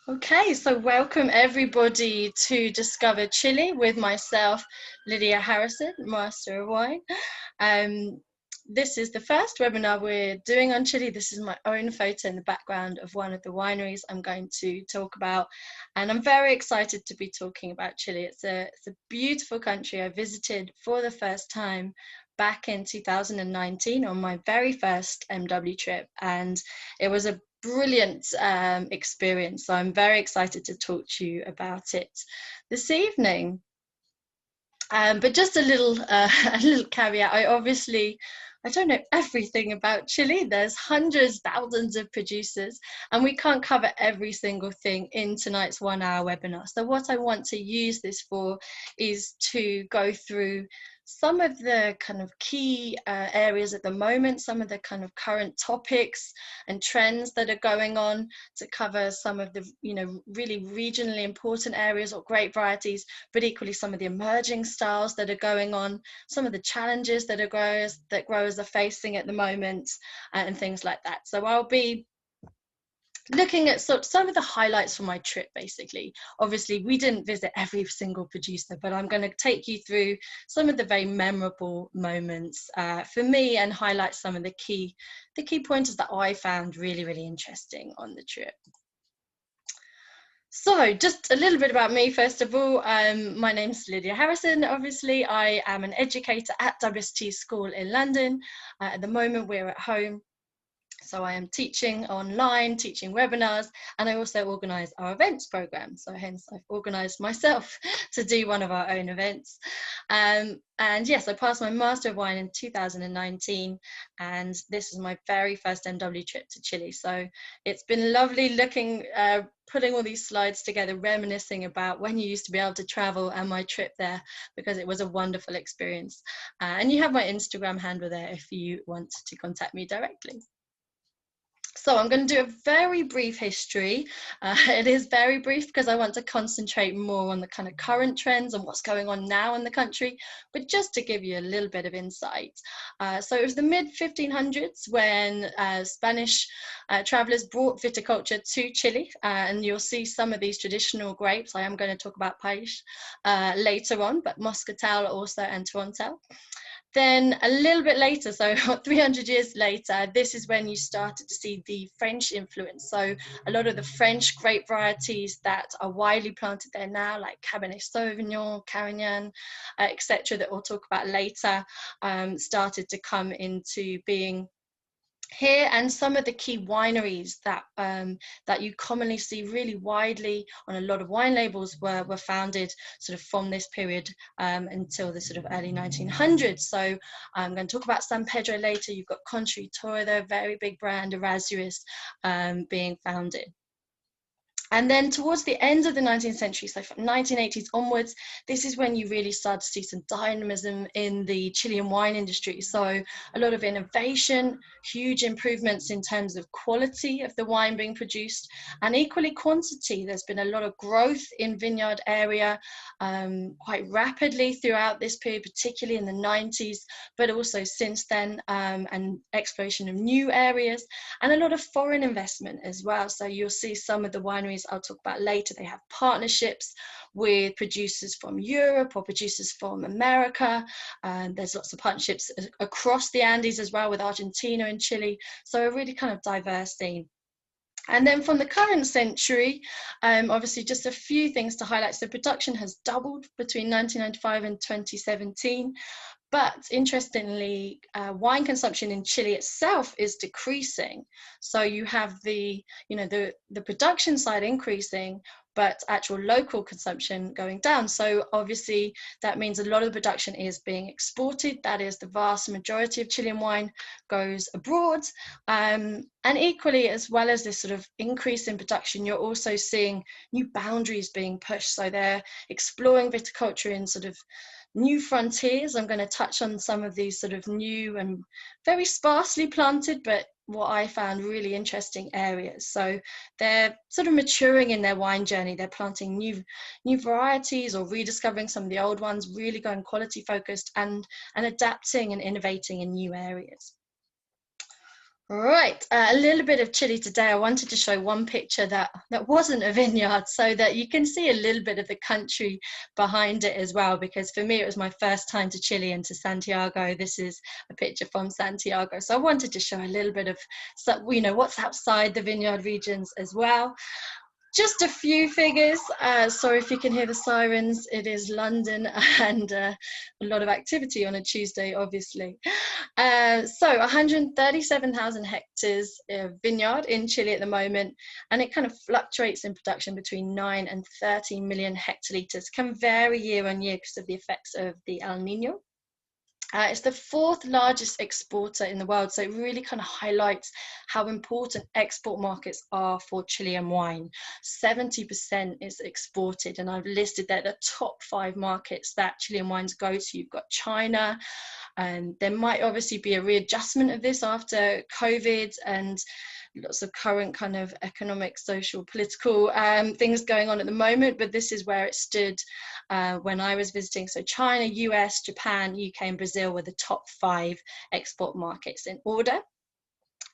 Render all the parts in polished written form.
Okay, so welcome everybody to Discover Chile with myself, Lydia Harrison, Master of Wine. Um, this is the first webinar we're doing on Chile. This is my own photo in the background of one of the wineries I'm going to talk about. And I'm very excited to be talking about Chile. It's a beautiful country I visited for the first time back in 2019 on my very first MW trip. And it was a brilliant experience. So I'm very excited to talk to you about it this evening. But just a little caveat. I don't know everything about Chile. There's hundreds, thousands of producers, and we can't cover every single thing in tonight's 1-hour webinar. So what I want to use this for is to go through some of the kind of key areas at the moment, some of the kind of current topics and trends that are going on, to cover some of the, really regionally important areas or grape varieties, but equally some of the emerging styles that are going on, some of the challenges that growers are facing at the moment, and things like that. So I'll be looking at some of the highlights from my trip, basically. Obviously, we didn't visit every single producer, but I'm going to take you through some of the very memorable moments for me and highlight some of the key pointers that I found really, really interesting on the trip. So just a little bit about me, first of all. My name's Lydia Harrison. Obviously, I am an educator at WSET School in London. At the moment, we're at home. So I am teaching online, teaching webinars, and I also organise our events program. So hence I've organised myself to do one of our own events. And yes, I passed my Master of Wine in 2019, and this is my very first MW trip to Chile. So it's been lovely looking, putting all these slides together, reminiscing about when you used to be able to travel and my trip there, because it was a wonderful experience. And you have my Instagram handle there if you want to contact me directly. So I'm going to do a very brief history. It is very brief because I want to concentrate more on the kind of current trends and what's going on now in the country, but just to give you a little bit of insight. So it was the mid-1500s when Spanish travelers brought viticulture to Chile, and you'll see some of these traditional grapes. I am going to talk about Paish later on, but Moscatel also and Torontel. Then a little bit later, so 300 years later, this is when you started to see the French influence. So a lot of the French grape varieties that are widely planted there now, like Cabernet Sauvignon, Carignan, etc., that we'll talk about later, started to come into being here. And some of the key wineries that that you commonly see really widely on a lot of wine labels were founded sort of from this period until the sort of early 1900s. So I'm going to talk about San Pedro later. You've got Contraitore, the very big brand, Erazo, being founded. And then towards the end of the 19th century, so from 1980s onwards, this is when you really start to see some dynamism in the Chilean wine industry. So a lot of innovation, huge improvements in terms of quality of the wine being produced, and equally quantity. There's been a lot of growth in vineyard area quite rapidly throughout this period, particularly in the 90s, but also since then, and exploration of new areas, and a lot of foreign investment as well. So you'll see some of the wineries I'll talk about later, they have partnerships with producers from Europe or producers from America. There's lots of partnerships across the Andes as well with Argentina and Chile. So a really kind of diverse scene. And then from the current century, obviously just a few things to highlight. So production has doubled between 1995 and 2017. But interestingly, wine consumption in Chile itself is decreasing. So you have the production side increasing, but actual local consumption going down. So obviously that means a lot of the production is being exported. That is, the vast majority of Chilean wine goes abroad. And equally, as well as this sort of increase in production, you're also seeing new boundaries being pushed. So they're exploring viticulture in sort of new frontiers. I'm going to touch on some of these sort of new and very sparsely planted, but what I found really interesting areas. So they're sort of maturing in their wine journey. They're planting new varieties or rediscovering some of the old ones, really going quality focused and adapting and innovating in new areas. Right, a little bit of Chile today. I wanted to show one picture that wasn't a vineyard, so that you can see a little bit of the country behind it as well, because for me it was my first time to Chile and to Santiago. This is a picture from Santiago, so I wanted to show a little bit of, you know, what's outside the vineyard regions as well. Just a few figures. Sorry if you can hear the sirens. It is London and a lot of activity on a Tuesday, obviously. So 137,000 hectares of vineyard in Chile at the moment, and it kind of fluctuates in production between 9 and 13 million hectolitres. Can vary year on year because of the effects of the El Nino. It's the fourth largest exporter in the world, so it really kind of highlights how important export markets are for Chilean wine. 70% is exported, and I've listed there the top 5 markets that Chilean wines go to. You've got China, and there might obviously be a readjustment of this after COVID and lots of current kind of economic, social, political things going on at the moment, but this is where it stood when I was visiting. So China, US, Japan, UK and Brazil were the top 5 export markets in order.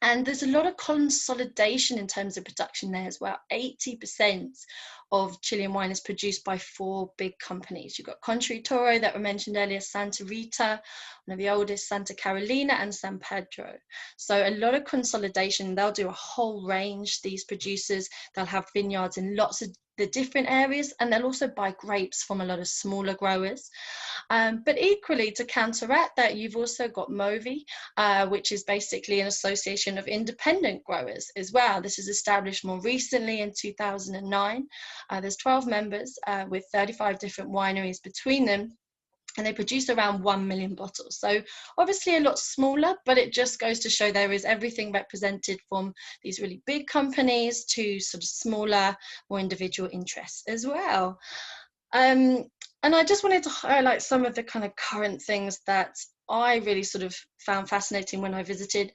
And there's a lot of consolidation in terms of production there as well. 80% of Chilean wine is produced by 4 big companies. You've got Country Toro that were mentioned earlier, Santa Rita, one of the oldest, Santa Carolina, and San Pedro. So a lot of consolidation. They'll do a whole range, these producers. They'll have vineyards in lots of the different areas, and they'll also buy grapes from a lot of smaller growers. But equally, to counteract that, you've also got Movi, which is basically an association of independent growers as well. This is established more recently in 2009. There's 12 members with 35 different wineries between them, and they produce around 1 million bottles. So obviously a lot smaller, but it just goes to show there is everything represented from these really big companies to sort of smaller, more individual interests as well. And I just wanted to highlight some of the kind of current things that I really sort of found fascinating when I visited.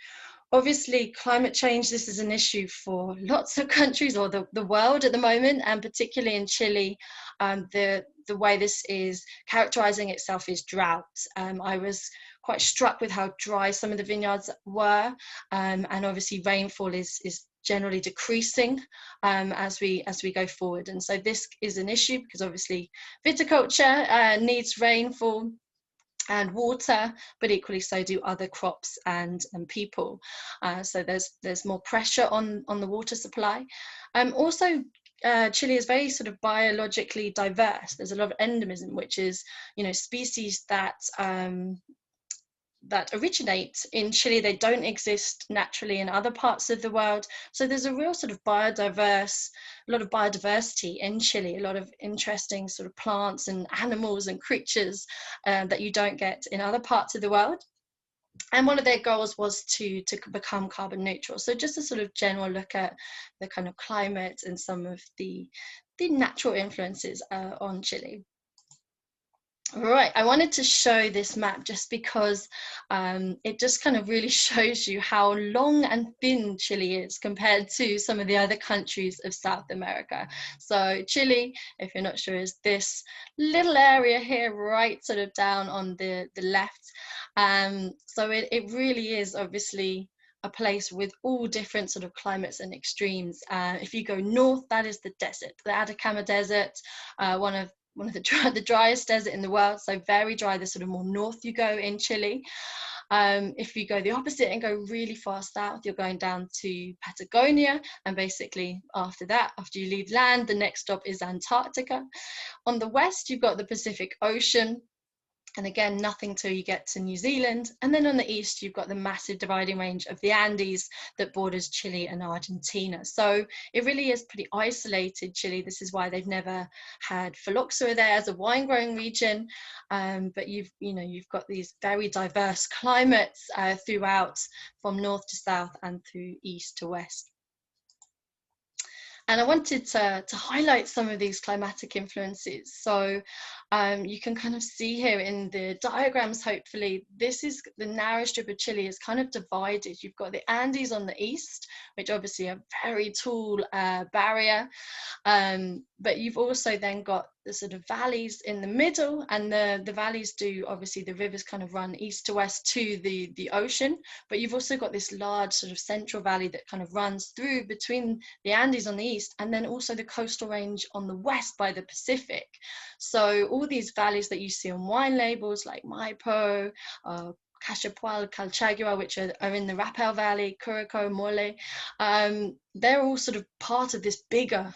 Obviously, climate change, this is an issue for lots of countries or the world at the moment, and particularly in Chile, the way this is characterizing itself is drought. I was quite struck with how dry some of the vineyards were, and obviously rainfall is generally decreasing as we go forward. And so this is an issue because obviously viticulture needs rainfall and water, but equally so do other crops and people. So there's more pressure on the water supply. Also, Chile is very sort of biologically diverse. There's a lot of endemism, which is, you know, species that that originate in Chile. They don't exist naturally in other parts of the world. So there's a real sort of a lot of biodiversity in Chile, a lot of interesting sort of plants and animals and creatures that you don't get in other parts of the world. And one of their goals was to become carbon neutral. So just a sort of general look at the kind of climate and some of the natural influences on Chile. Right, I wanted to show this map just because it just kind of really shows you how long and thin Chile is compared to some of the other countries of South America. So Chile, if you're not sure, is this little area here, right sort of down on the left. So it really is obviously a place with all different sort of climates and extremes. If you go north, that is the desert, the Atacama Desert, one of the driest desert in the world, so very dry the sort of more north you go in Chile. If you go the opposite and go really far south, you're going down to Patagonia, and basically after that, after you leave land, the next stop is Antarctica. On the west, you've got the Pacific Ocean, and again, nothing till you get to New Zealand. And then on the east, you've got the massive dividing range of the Andes that borders Chile and Argentina. So it really is pretty isolated, Chile. This is why they've never had phylloxera there as a wine growing region. But you've got these very diverse climates throughout, from north to south and through east to west. And I wanted to highlight some of these climatic influences. So you can kind of see here in the diagrams, hopefully, this is the narrow strip of Chile is kind of divided. You've got the Andes on the east, which obviously are a very tall barrier. But you've also then got the sort of valleys in the middle, and the valleys do, obviously the rivers kind of run east to west to the ocean, but you've also got this large sort of central valley that kind of runs through between the Andes on the east, and then also the coastal range on the west by the Pacific. So all these valleys that you see on wine labels like Maipo, Cachapoal, Colchagua, which are in the Rapel Valley, Curico, Mole, they're all sort of part of this bigger,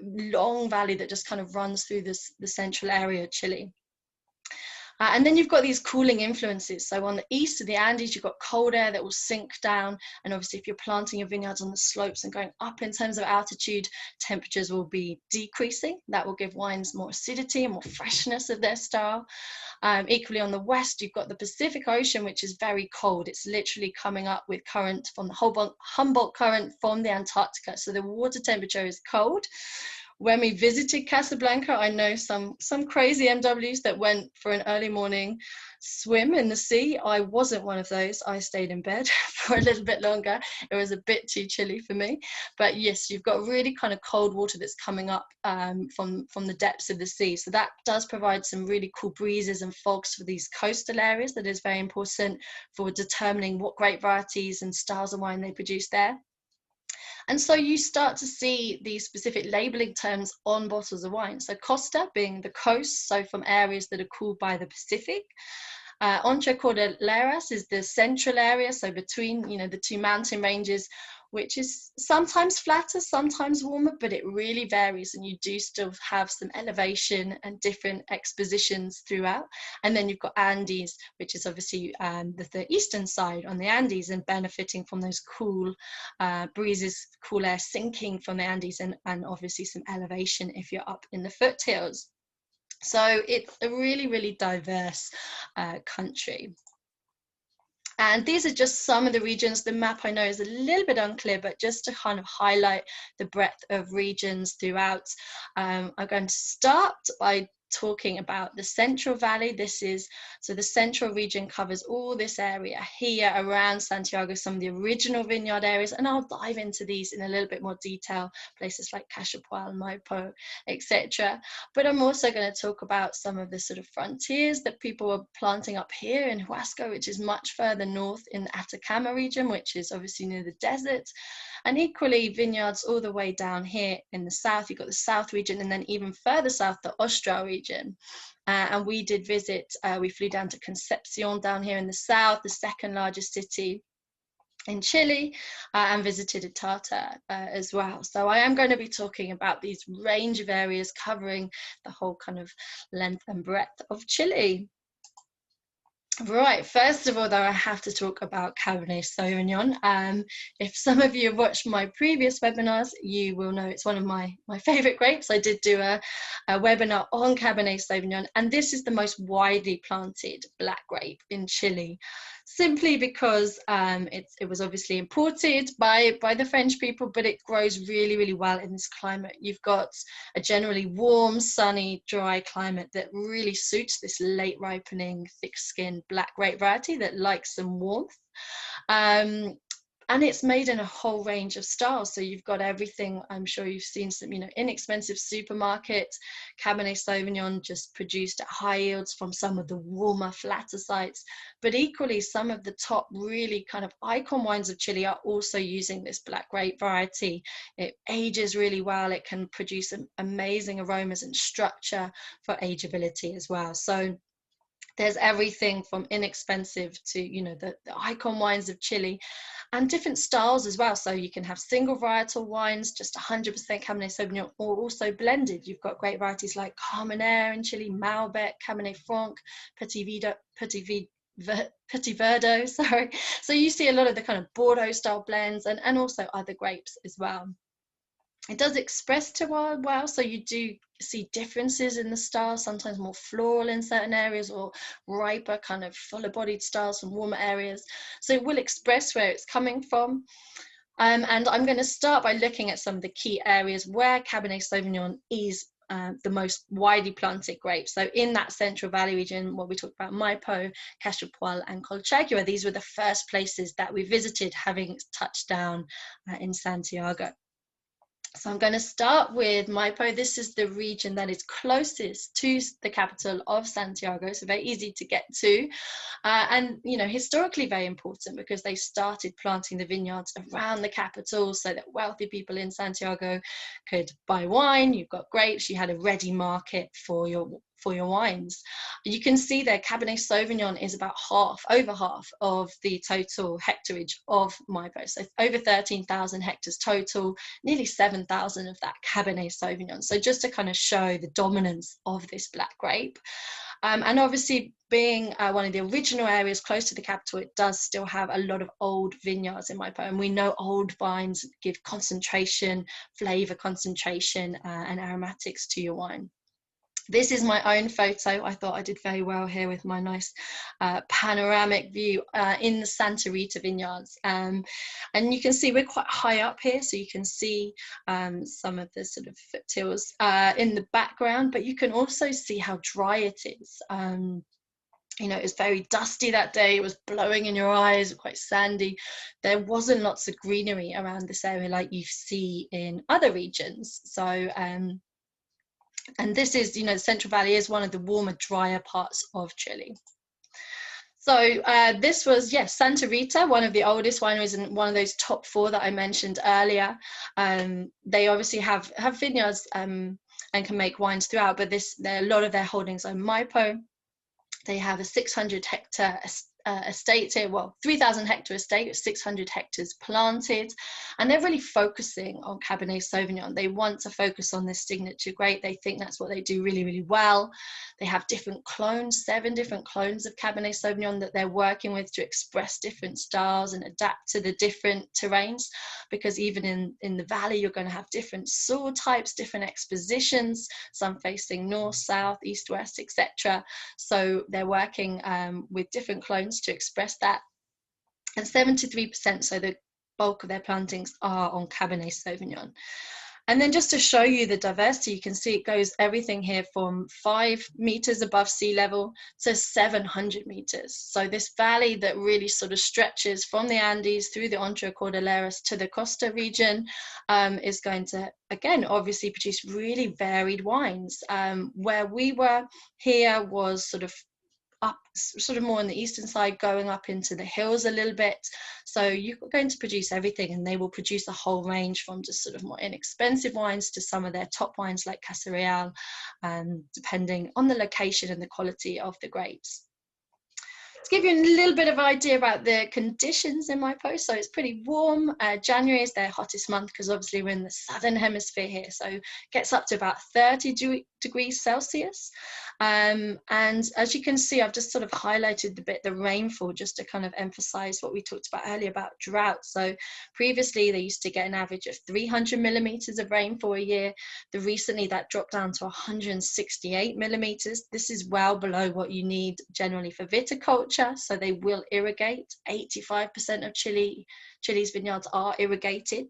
long valley that just kind of runs through the central area of Chile. And then you've got these cooling influences. So on the east of the Andes, you've got cold air that will sink down. And obviously, if you're planting your vineyards on the slopes and going up in terms of altitude, temperatures will be decreasing. That will give wines more acidity and more freshness of their style. Equally on the west, you've got the Pacific Ocean, which is very cold. It's literally coming up with current from the Humboldt current from the Antarctica. So the water temperature is cold. When we visited Casablanca, I know some crazy MWs that went for an early morning swim in the sea. I wasn't one of those. I stayed in bed for a little bit longer. It was a bit too chilly for me. But yes, you've got really kind of cold water that's coming up from the depths of the sea. So that does provide some really cool breezes and fogs for these coastal areas. That is very important for determining what grape varieties and styles of wine they produce there. And so you start to see these specific labeling terms on bottles of wine. So costa being the coast, so from areas that are cooled by the Pacific. Entre Cordilleras is the central area, so between the two mountain ranges, which is sometimes flatter, sometimes warmer, but it really varies, and you do still have some elevation and different expositions throughout. And then you've got Andes, which is obviously the eastern side on the Andes, and benefiting from those cool breezes, cool air sinking from the Andes, and obviously some elevation if you're up in the foothills. So it's a really, really diverse country. And these are just some of the regions. The map I know is a little bit unclear, but just to kind of highlight the breadth of regions throughout, I'm going to start by talking about the Central Valley. So the Central region covers all this area here around Santiago, some of the original vineyard areas, and I'll dive into these in a little bit more detail, places like Cachapoal, Maipo, etc. But I'm also going to talk about some of the sort of frontiers that people are planting up here in Huasco, which is much further north in the Atacama region, which is obviously near the desert. And equally, vineyards all the way down here in the south. You've got the south region, and then even further south, the Austral region. And we did visit, we flew down to Concepcion down here in the south, the second largest city in Chile, and visited Itata as well. So I am going to be talking about these range of areas covering the whole kind of length and breadth of Chile. Right, first of all, though, I have to talk about Cabernet Sauvignon. If some of you have watched my previous webinars, you will know it's one of my favorite grapes. I did do a webinar on Cabernet Sauvignon, and this is the most widely planted black grape in Chile, simply because it was obviously imported by the French people, but it grows really, really well in this climate. You've got a generally warm, sunny, dry climate that really suits this late ripening, thick-skinned black grape variety that likes some warmth. And it's made in a whole range of styles. So you've got everything. I'm sure you've seen some, inexpensive supermarkets. Cabernet Sauvignon just produced at high yields from some of the warmer, flatter sites. But equally, some of the top really kind of icon wines of Chile are also using this black grape variety. It ages really well. It can produce amazing aromas and structure for ageability as well. So there's everything from inexpensive to, the icon wines of Chile, and different styles as well. So you can have single varietal wines, just 100% Cabernet Sauvignon, or also blended. You've got great varieties like Carmenere in Chile, Malbec, Cabernet Franc, Petit Verdot, sorry. So you see a lot of the kind of Bordeaux style blends, and also other grapes as well. It does express terroir well, so you do see differences in the style, sometimes more floral in certain areas, or riper, kind of fuller bodied styles from warmer areas. So it will express where it's coming from. And I'm going to start by looking at some of the key areas where Cabernet Sauvignon is the most widely planted grape. So in that Central Valley region, what we talked about, Maipo, Cachapoal, and Colchagua, these were the first places that we visited, having touched down in Santiago. So I'm going to start with Maipo. This is the region that is closest to the capital of Santiago, so very easy to get to. And, you know, historically very important because they started planting the vineyards around the capital so that wealthy people in Santiago could buy wine. You've got grapes, you had a ready market for your wines. You can see there Cabernet Sauvignon is about over half of the total hectarage of Maipo. So over 13,000 hectares total, nearly 7,000 of that Cabernet Sauvignon. So just to kind of show the dominance of this black grape. And obviously being one of the original areas close to the capital, it does still have a lot of old vineyards in Maipo. And we know old vines give concentration, flavor concentration, and aromatics to your wine. This is my own photo. I thought I did very well here with my nice panoramic view in the Santa Rita vineyards. And you can see we're quite high up here, so you can see some of the sort of foothills in the background, but you can also see how dry it is. You know, it was very dusty that day. It was blowing in your eyes, quite sandy. There wasn't lots of greenery around this area like you see in other regions. So, and this is, you know, the Central Valley is one of the warmer, drier parts of Chile. So this was, yes, Santa Rita, one of the oldest wineries and one of those top 4 that I mentioned earlier. They obviously have vineyards and can make wines throughout, but a lot of their holdings are Maipo. They have a 600 hectare estate here, well, 3,000 hectare estate with 600 hectares planted, and they're really focusing on Cabernet Sauvignon. They want to focus on this signature grape. They think that's what they do really, really well. They have different clones, 7 different clones of Cabernet Sauvignon that they're working with to express different styles and adapt to the different terrains, because even in the valley, you're going to have different soil types, different expositions, some facing north, south, east, west, etc. So they're working with different clones to express that, and 73%, so the bulk of their plantings are on Cabernet Sauvignon. And then just to show you the diversity, you can see it goes everything here from 5 meters above sea level to 700 meters. So this valley that really sort of stretches from the Andes through the Entre Cordilleras to the Costa region is going to, again, obviously produce really varied wines. Where we were here was sort of up, sort of more on the eastern side, going up into the hills a little bit. So you're going to produce everything, and they will produce a whole range from just sort of more inexpensive wines to some of their top wines like Casa, depending on the location and the quality of the grapes. To give you a little bit of idea about the conditions in Maipo, so it's pretty warm. January is their hottest month because obviously we're in the southern hemisphere here, so it gets up to about 30 degrees Celsius. And as you can see, I've just sort of highlighted the rainfall just to kind of emphasize what we talked about earlier about drought. So previously they used to get an average of 300 millimeters of rainfall a year. Recently that dropped down to 168 millimeters. This is well below what you need generally for viticulture, so they will irrigate. 85% of Chile's vineyards are irrigated.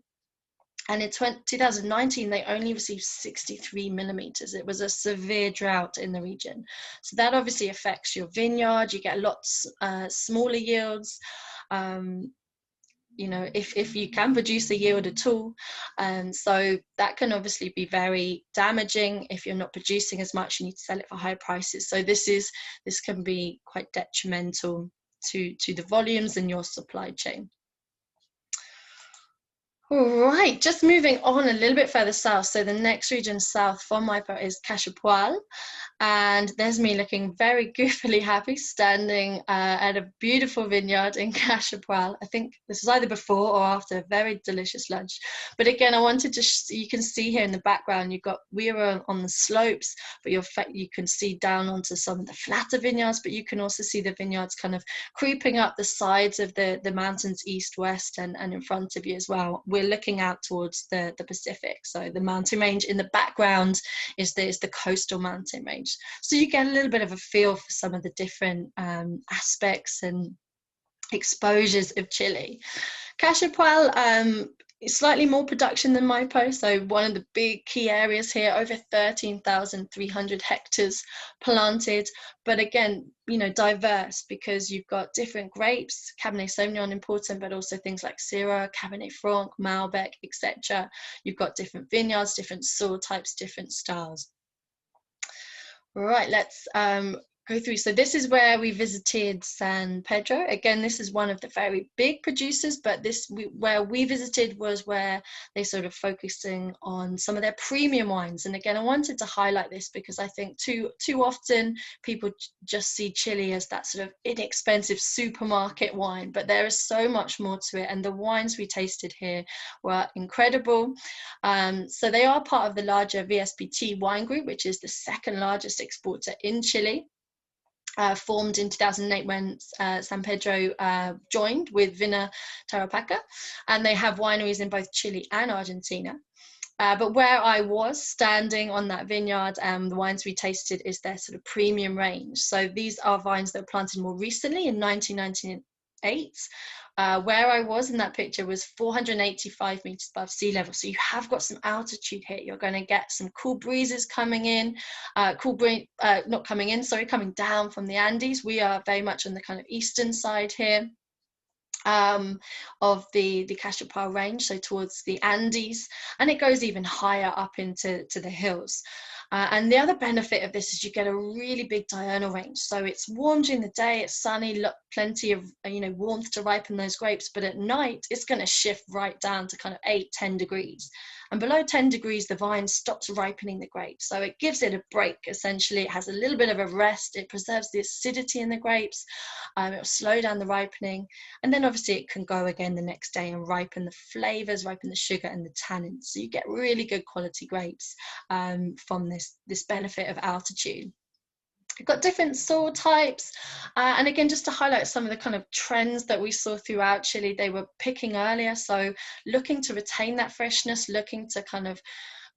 And in 2019, they only received 63 millimeters. It was a severe drought in the region. So that obviously affects your vineyard. You get lots smaller yields. You know, if you can produce a yield at all. And so that can obviously be very damaging. If you're not producing as much, you need to sell it for higher prices. So this can be quite detrimental to the volumes in your supply chain. All right, just moving on a little bit further south. So the next region south from Maipo is Cachapoal. And there's me looking very goofily happy, standing at a beautiful vineyard in Cachapoal. I think this is either before or after a very delicious lunch. But again, I wanted to, you can see here in the background, we were on the slopes, but you can see down onto some of the flatter vineyards, but you can also see the vineyards kind of creeping up the sides of the mountains east, west, and in front of you as well. We're looking out towards the Pacific. So the mountain range in the background is the coastal mountain range. So you get a little bit of a feel for some of the different aspects and exposures of Chile. Cachapoal It's slightly more production than Maipo, so one of the big key areas here, over 13,300 hectares planted, but again, you know, diverse, because you've got different grapes, Cabernet Sauvignon important, but also things like Syrah, Cabernet Franc, Malbec, etc. You've got different vineyards, different soil types, different styles. Right, let's go through. So this is where we visited San Pedro. Again, this is one of the very big producers, but where we visited was where they sort of focusing on some of their premium wines. And again, I wanted to highlight this because I think too often people just see Chile as that sort of inexpensive supermarket wine, but there is so much more to it. And the wines we tasted here were incredible. So they are part of the larger VSPT wine group, which is the second largest exporter in Chile. Formed in 2008 when San Pedro joined with Vina Tarapacá, and they have wineries in both Chile and Argentina. But where I was standing on that vineyard, the wines we tasted is their sort of premium range. So these are vines that were planted more recently in 1998. Where I was in that picture was 485 meters above sea level. So you have got some altitude here. You're going to get some cool breezes coming in, coming down from the Andes. We are very much on the kind of eastern side here of the Cachapoal range, so towards the Andes, and it goes even higher up into the hills. And the other benefit of this is you get a really big diurnal range. So it's warm during the day, it's sunny, plenty of warmth to ripen those grapes, but at night it's going to shift right down to kind of 8-10 degrees. And below 10 degrees, the vine stops ripening the grapes. So it gives it a break, essentially. It has a little bit of a rest. It preserves the acidity in the grapes. It will slow down the ripening. And then obviously it can go again the next day and ripen the flavors, ripen the sugar and the tannins. So you get really good quality grapes from this benefit of altitude. We've got different soil types, and again, just to highlight some of the kind of trends that we saw throughout Chile, they were picking earlier, so looking to retain that freshness, looking to kind of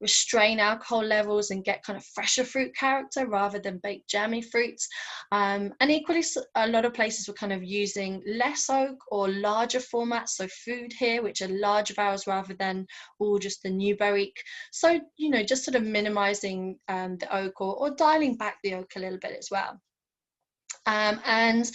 restrain alcohol levels and get kind of fresher fruit character rather than baked jammy fruits. And equally, a lot of places were kind of using less oak or larger formats, so food here, which are large barrels rather than all just the new barrique. So, just sort of minimizing the oak or dialing back the oak a little bit as well. And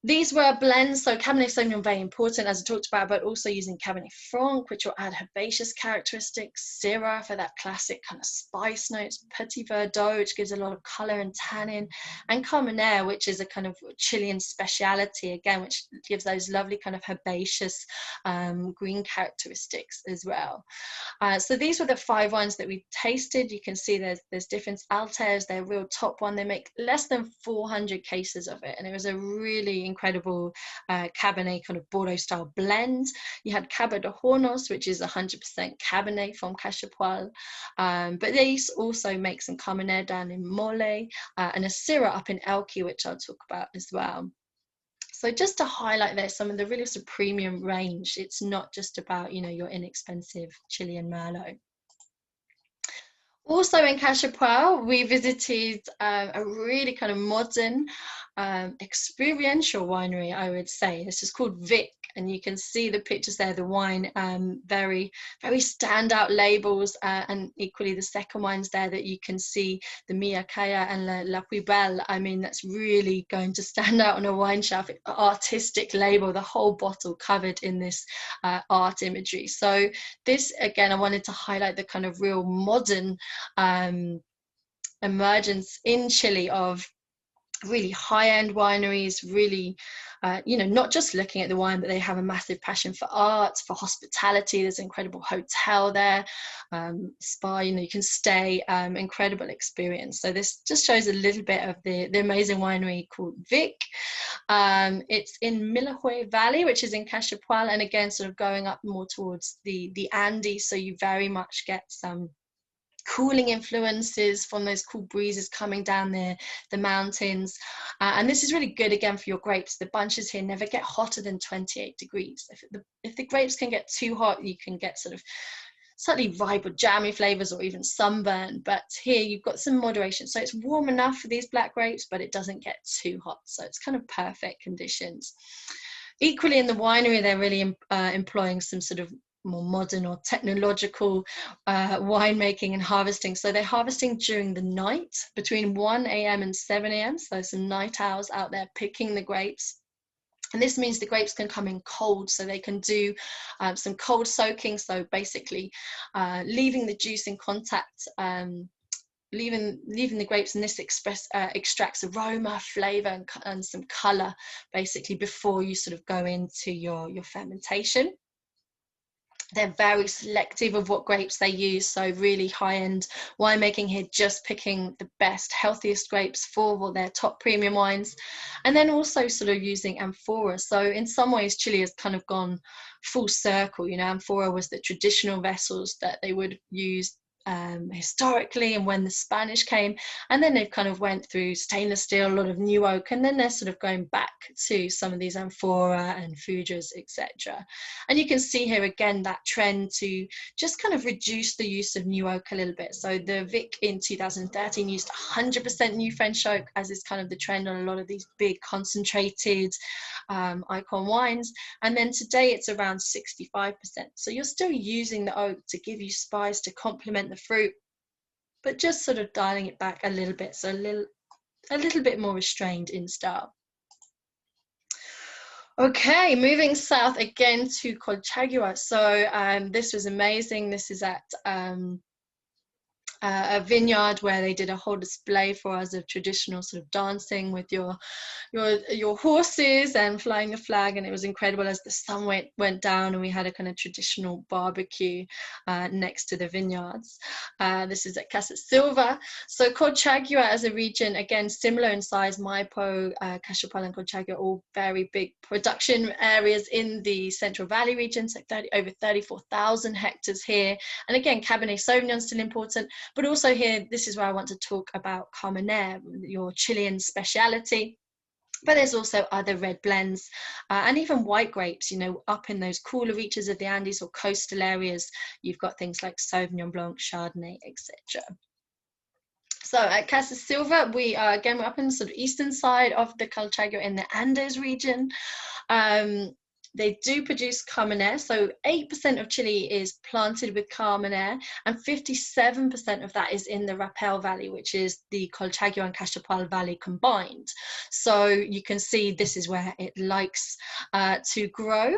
these were blends, so Cabernet Sauvignon, very important, as I talked about, but also using Cabernet Franc, which will add herbaceous characteristics, Syrah for that classic kind of spice notes, Petit Verdot, which gives a lot of color and tannin, and Carignan, which is a kind of Chilean speciality, again, which gives those lovely kind of herbaceous green characteristics as well. So these were the 5 wines that we tasted. You can see there's different Alters, their real top one. They make less than 400 cases of it, and it was a really incredible Cabernet kind of Bordeaux style blend. You had Cabo de Hornos, which is 100% Cabernet from Cachapoal, but they also make some Carmenère down in Mole, and a Syrah up in Elqui, which I'll talk about as well. So just to highlight there some of the really sort of premium range, it's not just about your inexpensive Chilean Merlot. Also in Cachapoal, we visited a really kind of modern, experiential winery, I would say. This is called Vic, and you can see the pictures there, the wine, very, very standout labels, and equally the second ones there that you can see, the Mia Calla and La Puibelle. I mean, that's really going to stand out on a wine shelf. Artistic label, the whole bottle covered in this art imagery. So this, again, I wanted to highlight the kind of real modern emergence in Chile of really high-end wineries, really not just looking at the wine, but they have a massive passion for art, for hospitality. There's an incredible hotel there, spa, you can stay, incredible experience. So this just shows a little bit of the amazing winery called Vic. It's in Milahue Valley, which is in Cachapoal, and again sort of going up more towards the Andes, so you very much get some cooling influences from those cool breezes coming down the mountains, and this is really good again for your grapes. The bunches here never get hotter than 28 degrees. If the grapes can get too hot, you can get sort of slightly ripe or jammy flavors or even sunburn, but here you've got some moderation, so it's warm enough for these black grapes, but it doesn't get too hot, so it's kind of perfect conditions. Equally in the winery, they're really employing some sort of more modern or technological winemaking and harvesting. So they're harvesting during the night between 1 a.m. and 7 a.m. So some night owls out there picking the grapes. And this means the grapes can come in cold, so they can do some cold soaking. So basically leaving the juice in contact, leaving the grapes, and this extracts aroma, flavor, and some color basically before you sort of go into your fermentation. They're very selective of what grapes they use, so really high-end winemaking here, just picking the best, healthiest grapes for their top premium wines, and then also sort of using amphora. So in some ways, Chile has kind of gone full circle. You know, amphora was the traditional vessels that they would use historically, and when the Spanish came, and then they've kind of went through stainless steel, a lot of new oak, and then they're sort of going back to some of these amphora and foudres, etc. And you can see here again that trend to just kind of reduce the use of new oak a little bit. So the Vic in 2013 used 100% new French oak, as is kind of the trend on a lot of these big concentrated icon wines, and then today it's around 65%. So you're still using the oak to give you spice, to complement the fruit, but just sort of dialing it back a little bit, so a little bit more restrained in style. Okay, moving south again to Colchagua. So this was amazing. This is at a vineyard where they did a whole display for us of traditional sort of dancing with your horses and flying the flag, and it was incredible as the sun went down, and we had a kind of traditional barbecue next to the vineyards. This is at Casa Silva. So Colchagua as a region, again similar in size. Maipo, Cachapoal and Colchagua, all very big production areas in the Central Valley region, so over 34,000 hectares here. And again, Cabernet Sauvignon is still important, but also here, this is where I want to talk about Carmenere, your Chilean speciality. But there's also other red blends and even white grapes, you know, up in those cooler reaches of the Andes or coastal areas. You've got things like Sauvignon Blanc, Chardonnay, etc. So at Casa Silva, we're up in the sort of eastern side of the Colchagua in the Andes region. They do produce Carmenere, so 8% of Chile is planted with Carmenere, and 57% of that is in the Rapel Valley, which is the Colchagua and Cachapoal Valley combined. So you can see this is where it likes to grow,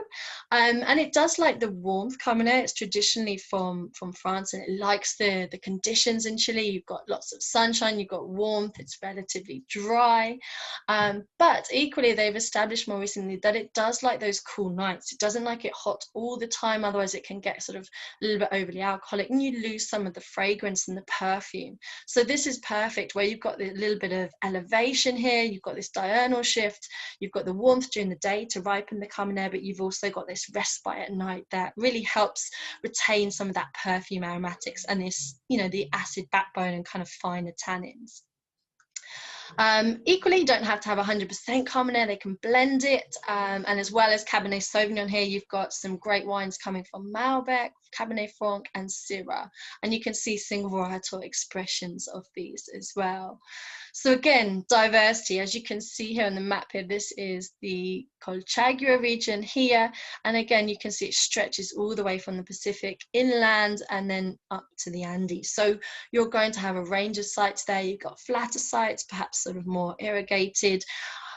and it does like the warmth. Carmenere is traditionally from France, and it likes the conditions in Chile. You've got lots of sunshine, you've got warmth, it's relatively dry, but equally they've established more recently that it does like those cool nights. It doesn't like it hot all the time, otherwise it can get sort of a little bit overly alcoholic and you lose some of the fragrance and the perfume. So this is perfect where you've got a little bit of elevation here, you've got this diurnal shift, you've got the warmth during the day to ripen the Carmenere, but you've also got this respite at night that really helps retain some of that perfume aromatics and this, you know, the acid backbone and kind of finer tannins. Equally, you don't have to have 100% Carmenere, they can blend it, and as well as Cabernet Sauvignon here, you've got some great wines coming from Malbec, Cabernet Franc and Syrah, and you can see single varietal expressions of these as well. So again, diversity, as you can see here on the map here, this is the Colchagua region here, and again you can see it stretches all the way from the Pacific inland and then up to the Andes. So you're going to have a range of sites there. You've got flatter sites, perhaps sort of more irrigated,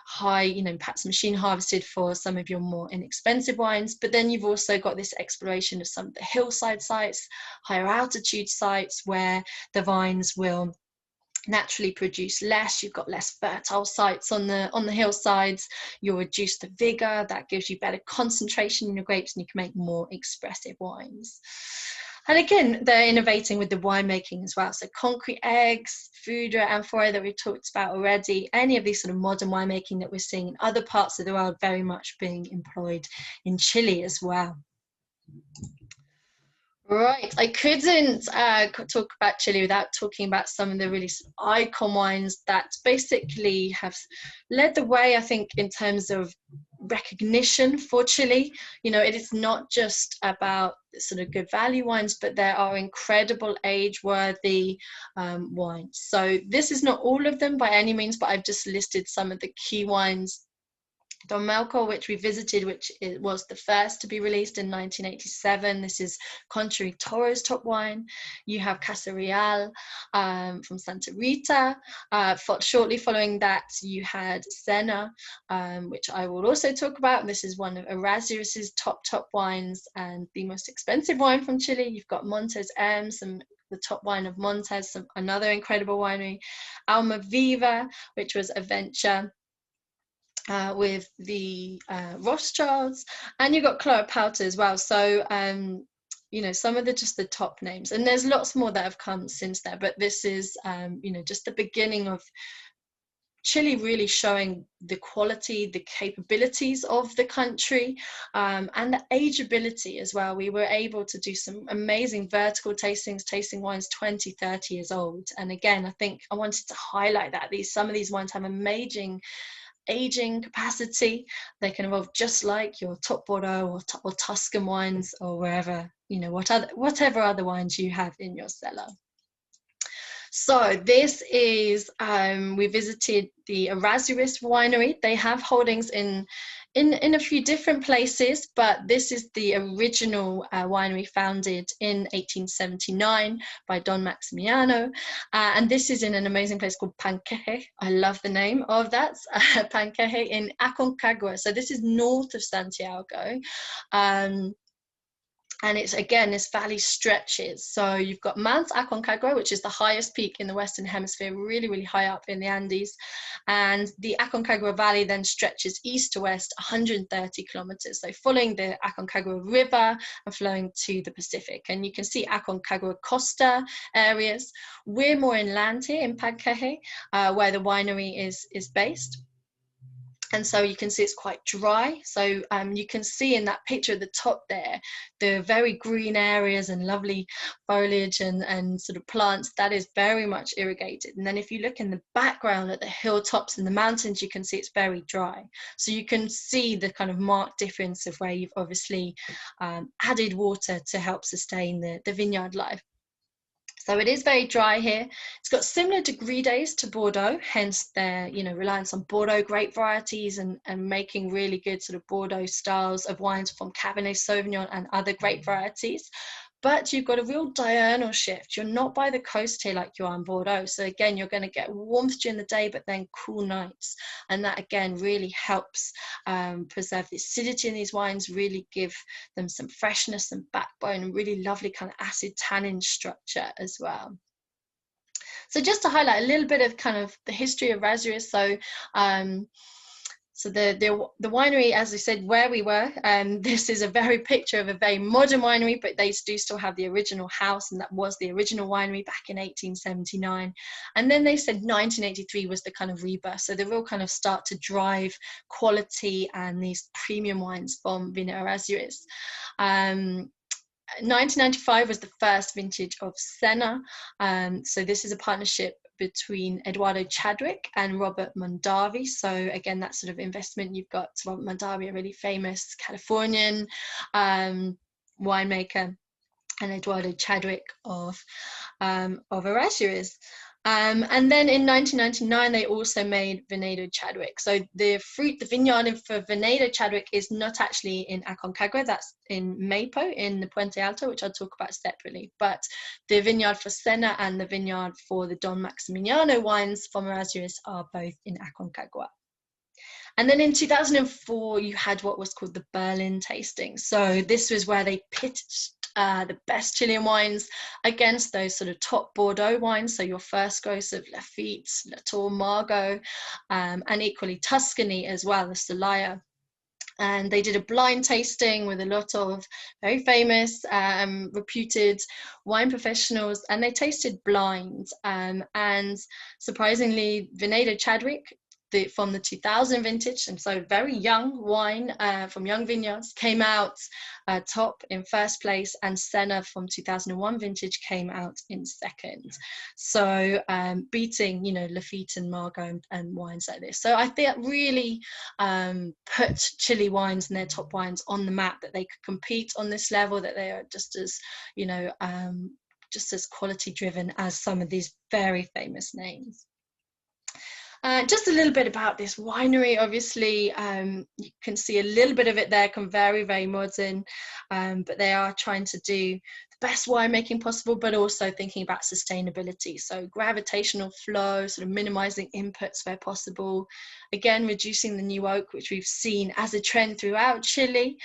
high, you know, perhaps machine harvested for some of your more inexpensive wines, but then you've also got this exploration of some of the hillside sites, higher altitude sites where the vines will naturally produce less. You've got less fertile sites on the hillsides, you'll reduce the vigor, that gives you better concentration in your grapes and you can make more expressive wines. And again, they're innovating with the winemaking as well. So concrete eggs, foudre, amphora that we've talked about already, any of these sort of modern winemaking that we're seeing in other parts of the world very much being employed in Chile as well. Right, I couldn't talk about Chile without talking about some of the really icon wines that basically have led the way, I think, in terms of recognition for Chile. You know, it is not just about sort of good value wines, but there are incredible age-worthy wines. So this is not all of them by any means, but I've just listed some of the key wines Don Melchor, which we visited, which it was the first to be released in 1987. This is Contrary Toro's top wine. You have Casa Real from Santa Rita. Shortly following that, you had Senna, which I will also talk about. This is one of Erasmus's top wines and the most expensive wine from Chile. You've got Montes M, the top wine of Montes, another incredible winery. Alma Viva, which was a venture with the Rothschilds, and you got Clos as well. So you know, some of just the top names, and there's lots more that have come since there, but this is you know, just the beginning of Chile really showing the quality, the capabilities of the country, and the ageability as well. We were able to do some amazing vertical tastings, tasting wines 20, 30 years old. And again, I think I wanted to highlight that some of these wines have amazing aging capacity. They can evolve just like your top Bordeaux or Tuscan wines, or wherever, you know, whatever other wines you have in your cellar. So this is, we visited the Erasmus winery. They have holdings in a few different places, but this is the original winery founded in 1879 by Don Maximiano. And this is in an amazing place called Panquehue. I love the name of that, Panquehue in Aconcagua. So this is north of Santiago. And it's, again, this valley stretches. So you've got Mount Aconcagua, which is the highest peak in the Western Hemisphere, really, really high up in the Andes. And the Aconcagua Valley then stretches east to west 130 kilometers. So following the Aconcagua River and flowing to the Pacific. And you can see Aconcagua Costa areas. We're more inland here in Panquehue, where the winery is based. And so you can see it's quite dry. So you can see in that picture at the top there, the very green areas and lovely foliage and sort of plants, that is very much irrigated. And then if you look in the background at the hilltops and the mountains, you can see it's very dry. So you can see the kind of marked difference of where you've obviously added water to help sustain the vineyard life. So it is very dry here. It's got similar degree days to Bordeaux, hence their, you know, reliance on Bordeaux grape varieties and making really good sort of Bordeaux styles of wines from Cabernet Sauvignon and other grape varieties. But you've got a real diurnal shift. You're not by the coast here like you are in Bordeaux. So again, you're going to get warmth during the day, but then cool nights. And that, again, really helps preserve the acidity in these wines, really give them some freshness and backbone, and really lovely kind of acid tannin structure as well. So just to highlight a little bit of kind of the history of Erasmus. So the winery, as I said, where we were, this is a very picture of a very modern winery, but they do still have the original house, and that was the original winery back in 1879. And then they said 1983 was the kind of rebirth. So the real kind of start to drive quality and these premium wines from Vino Erasmus. 1995 was the first vintage of Senna. So this is a partnership between Eduardo Chadwick and Robert Mondavi. So again, that sort of investment, you've got Robert Mondavi, a really famous Californian winemaker, and Eduardo Chadwick of Erasmus. And then in 1999, they also made Venedo Chadwick. So the vineyard for Venedo Chadwick is not actually in Aconcagua, that's in Maipo, in the Puente Alto, which I'll talk about separately. But the vineyard for Senna and the vineyard for the Don Maximiano wines from Erasmus are both in Aconcagua. And then in 2004, you had what was called the Berlin tasting. So this was where they pitched the best Chilean wines against those sort of top Bordeaux wines. So your first growth of Lafite, Latour, Margaux, and equally Tuscany as well, the Celaya. And they did a blind tasting with a lot of very famous, reputed wine professionals, and they tasted blind. And surprisingly, Venedo Chadwick, from the 2000 vintage, and so very young wine from young vineyards, came out top in first place, and Senna from 2001 vintage came out in second. So beating, you know, Lafite and Margaux and wines like this. So I think that really put Chile wines and their top wines on the map, that they could compete on this level, that they are just as, you know, just as quality driven as some of these very famous names. Just a little bit about this winery. Obviously, you can see a little bit of it there, very, very modern, but they are trying to do the best winemaking possible, but also thinking about sustainability. So gravitational flow, sort of minimizing inputs where possible. Again, reducing the new oak, which we've seen as a trend throughout Chile.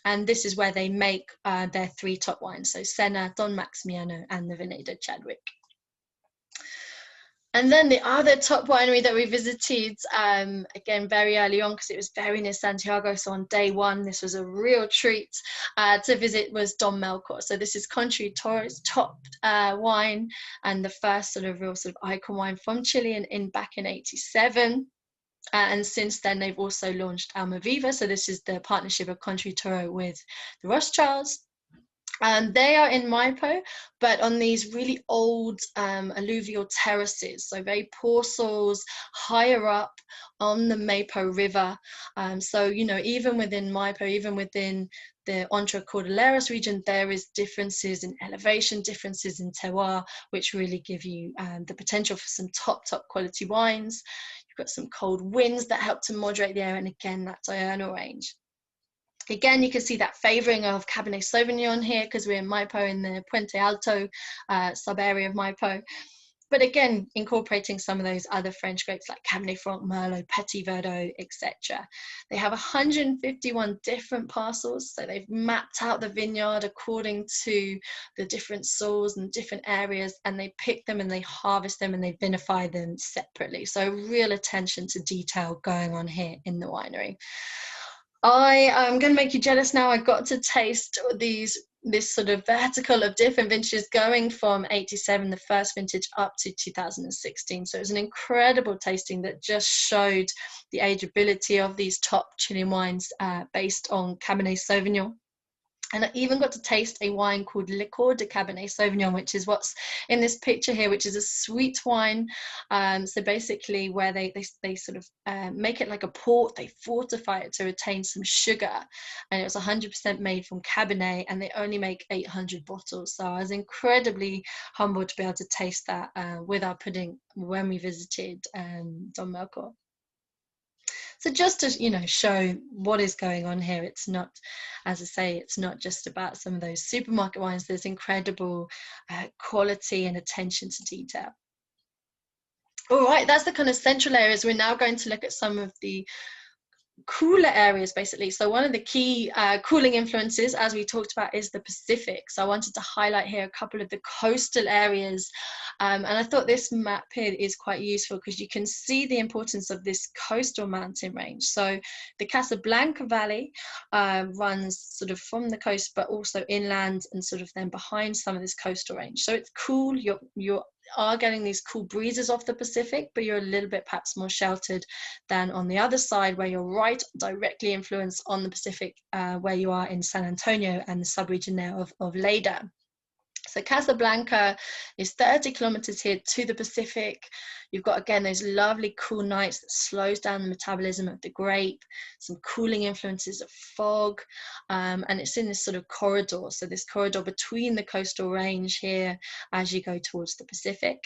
And this is where they make their 3 top wines, so Senna, Don Maximiano, and the Veneto Chadwick. And then the other top winery that we visited, again, very early on, because it was very near Santiago. So on day 1, this was a real treat to visit, was Don Melchor. So this is Contraritor's top wine, and the first sort of real sort of icon wine from Chile back in '87. And since then, they've also launched Almaviva. So this is the partnership of Contraritoro with the Rothschilds. And they are in Maipo, but on these really old alluvial terraces, so very poor soils, higher up on the Maipo River. So, you know, even within Maipo, even within the Entre Cordilleras region, there is differences in elevation, differences in terroir, which really give you the potential for some top quality wines. You've got some cold winds that help to moderate the air, and again, that diurnal range. Again, you can see that favouring of Cabernet Sauvignon here, because we're in Maipo, in the Puente Alto sub-area of Maipo. But again, incorporating some of those other French grapes like Cabernet Franc, Merlot, Petit Verdot, etc. They have 151 different parcels, so they've mapped out the vineyard according to the different soils and different areas, and they pick them and they harvest them and they vinify them separately. So real attention to detail going on here in the winery. I am going to make you jealous now. I got to taste this sort of vertical of different vintages going from '87, the first vintage, up to 2016. So it was an incredible tasting that just showed the ageability of these top Chilean wines based on Cabernet Sauvignon. And I even got to taste a wine called Licor de Cabernet Sauvignon, which is what's in this picture here, which is a sweet wine. So basically where they sort of make it like a port, they fortify it to retain some sugar. And it was 100% made from Cabernet, and they only make 800 bottles. So I was incredibly humbled to be able to taste that with our pudding when we visited Don Melchor. So just to, you know, show what is going on here, it's not, as I say, it's not just about some of those supermarket wines. There's incredible quality and attention to detail. All right, that's the kind of central areas. We're now going to look at some of the cooler areas, basically. So one of the key cooling influences, as we talked about, is the Pacific. So I wanted to highlight here a couple of the coastal areas, and I thought this map here is quite useful because you can see the importance of this coastal mountain range. So the Casablanca Valley runs sort of from the coast but also inland and sort of then behind some of this coastal range. So it's cool. You are getting these cool breezes off the Pacific, but you're a little bit perhaps more sheltered than on the other side, where you're right directly influenced on the Pacific, where you are in San Antonio and the subregion there of Lleida. So Casablanca is 30 kilometers here to the Pacific. You've got, again, those lovely cool nights that slows down the metabolism of the grape, some cooling influences of fog, and it's in this sort of corridor. So this corridor between the coastal range here as you go towards the Pacific.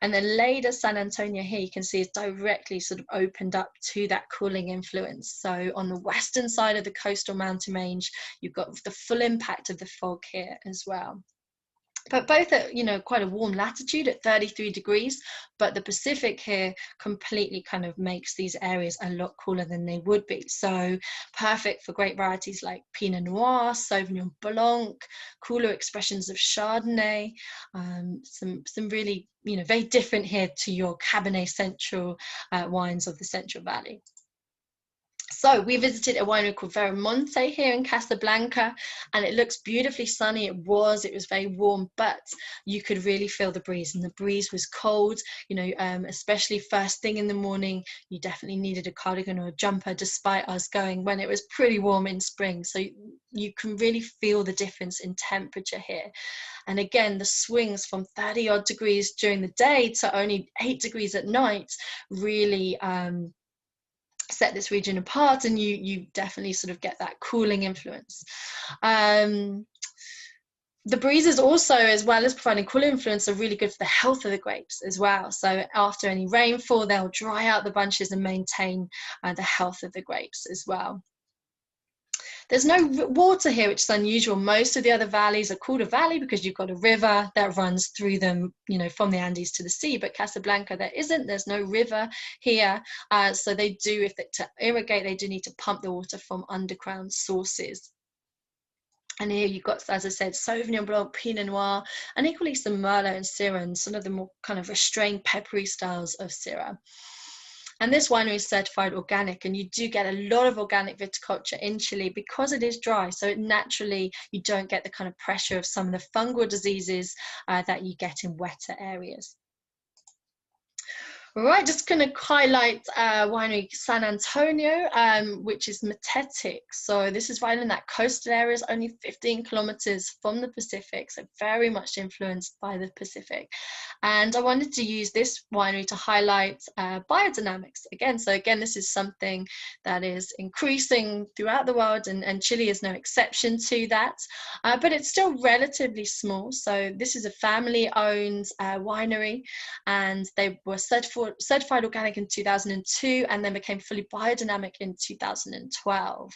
And then Lleida, San Antonio here, you can see is directly sort of opened up to that cooling influence. So on the western side of the coastal mountain range, you've got the full impact of the fog here as well. But both at, you know, quite a warm latitude at 33 degrees, but the Pacific here completely kind of makes these areas a lot cooler than they would be. So perfect for great varieties like Pinot Noir, Sauvignon Blanc, cooler expressions of Chardonnay, some really, you know, very different here to your Cabernet Central wines of the Central Valley. So we visited a winery called Veramonte here in Casablanca, and it looks beautifully sunny. It was very warm, but you could really feel the breeze, and the breeze was cold, you know, especially first thing in the morning. You definitely needed a cardigan or a jumper, despite us going when it was pretty warm in spring. So you can really feel the difference in temperature here. And again, the swings from 30 odd degrees during the day to only 8 degrees at night really set this region apart, and you definitely sort of get that cooling influence. The breezes also, as well as providing cooler influence, are really good for the health of the grapes as well. So after any rainfall, they'll dry out the bunches and maintain the health of the grapes as well. There's no water here, which is unusual. Most of the other valleys are called a valley because you've got a river that runs through them, you know, from the Andes to the sea. But Casablanca, there's no river here. So they do, to irrigate, they do need to pump the water from underground sources. And here you've got, as I said, Sauvignon Blanc, Pinot Noir, and equally some Merlot and Syrah, and some of the more kind of restrained, peppery styles of Syrah. And this winery is certified organic, and you do get a lot of organic viticulture in Chile because it is dry. So naturally, you don't get the kind of pressure of some of the fungal diseases that you get in wetter areas. Right, just going to highlight winery San Antonio, which is Matetic. So this is right in that coastal area, it's only 15 kilometers from the Pacific, so very much influenced by the Pacific. And I wanted to use this winery to highlight biodynamics again. So again, this is something that is increasing throughout the world, and Chile is no exception to that. But it's still relatively small. So this is a family-owned winery, and they were certified organic in 2002 and then became fully biodynamic in 2012.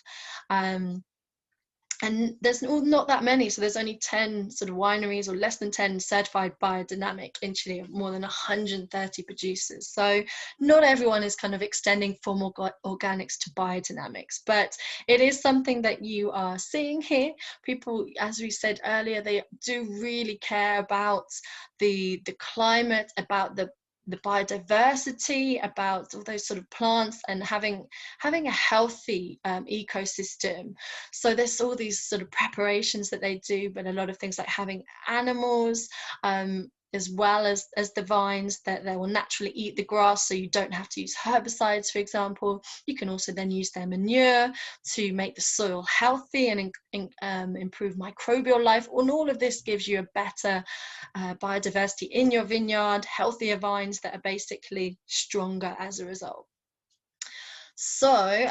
And there's not that many, so there's only 10 sort of wineries, or less than 10 certified biodynamic in Chile, of more than 130 producers. So not everyone is kind of extending from organics to biodynamics, but it is something that you are seeing here. People, as we said earlier, they do really care about the climate, about the biodiversity, about all those sort of plants, and having a healthy ecosystem. So there's all these sort of preparations that they do, but a lot of things like having animals, as well as the vines, that they will naturally eat the grass, so you don't have to use herbicides, for example. You can also then use their manure to make the soil healthy and improve microbial life. And all of this gives you a better biodiversity in your vineyard, healthier vines that are basically stronger as a result. So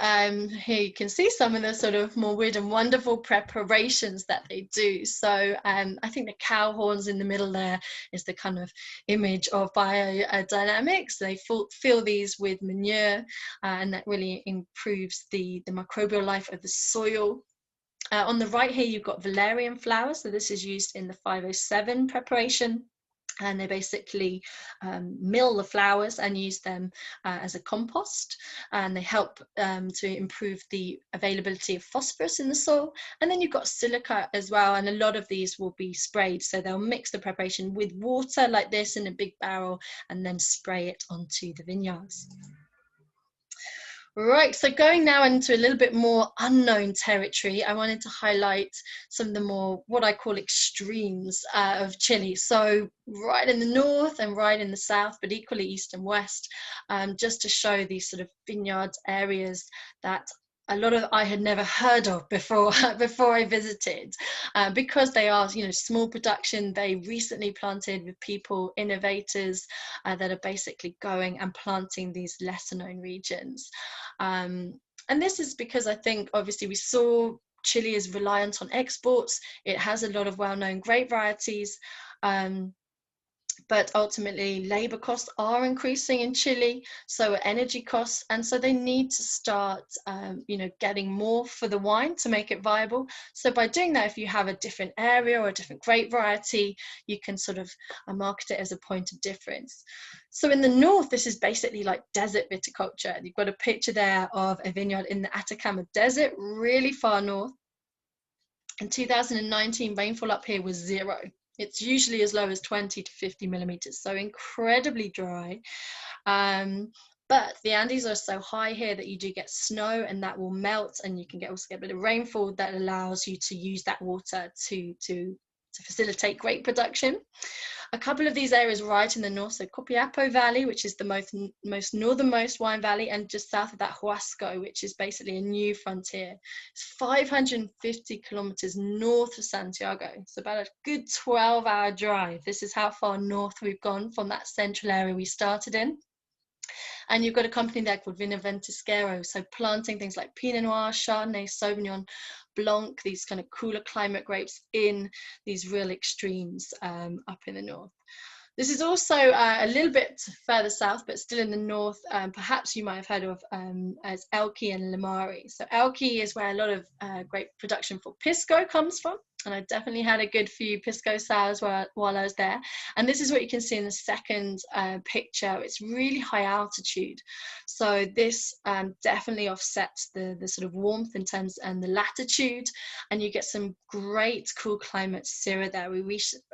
here you can see some of the sort of more weird and wonderful preparations that they do. So I think the cow horns in the middle there is the kind of image of biodynamics. They fill these with manure, and that really improves the microbial life of the soil. On the right here, you've got valerian flowers. So this is used in the 507 preparation. And they basically mill the flowers and use them as a compost, and they help to improve the availability of phosphorus in the soil. And then you've got silica as well, and a lot of these will be sprayed, so they'll mix the preparation with water like this in a big barrel and then spray it onto the vineyards. Right, so going now into a little bit more unknown territory, I wanted to highlight some of the more, what I call extremes of Chile. So right in the north and right in the south, but equally east and west, just to show these sort of vineyard areas that a lot of I had never heard of before I visited, because they are, you know, small production. They recently planted with people, innovators that are basically going and planting these lesser known regions. And this is because I think obviously we saw Chile is reliant on exports. It has a lot of well-known grape varieties. But ultimately labor costs are increasing in Chile, so are energy costs, and so they need to start you know, getting more for the wine to make it viable. So by doing that, if you have a different area or a different grape variety, you can sort of market it as a point of difference. So in the north, this is basically like desert viticulture. You've got a picture there of a vineyard in the Atacama Desert, really far north. In 2019, rainfall up here was 0. It's usually as low as 20 to 50 millimeters, so incredibly dry. But the Andes are so high here that you do get snow, and that will melt, and you can also get a bit of rainfall that allows you to use that water to facilitate grape production. A couple of these areas right in the north, so Copiapo Valley, which is the most northernmost wine valley, and just south of that Huasco, which is basically a new frontier. It's 550 kilometers north of Santiago. It's about a good 12-hour drive. This is how far north we've gone from that central area we started in. And you've got a company there called Vino Ventisquero, so planting things like Pinot Noir, Chardonnay, Sauvignon Blanc, these kind of cooler climate grapes in these real extremes up in the north. This is also a little bit further south, but still in the north. Perhaps you might have heard of as Elqui and Limari. So Elqui is where a lot of grape production for Pisco comes from. And I definitely had a good few Pisco sours while I was there. And this is what you can see in the second picture. It's really high altitude. So this definitely offsets the sort of warmth in terms and the latitude. And you get some great cool climate Syrah there. We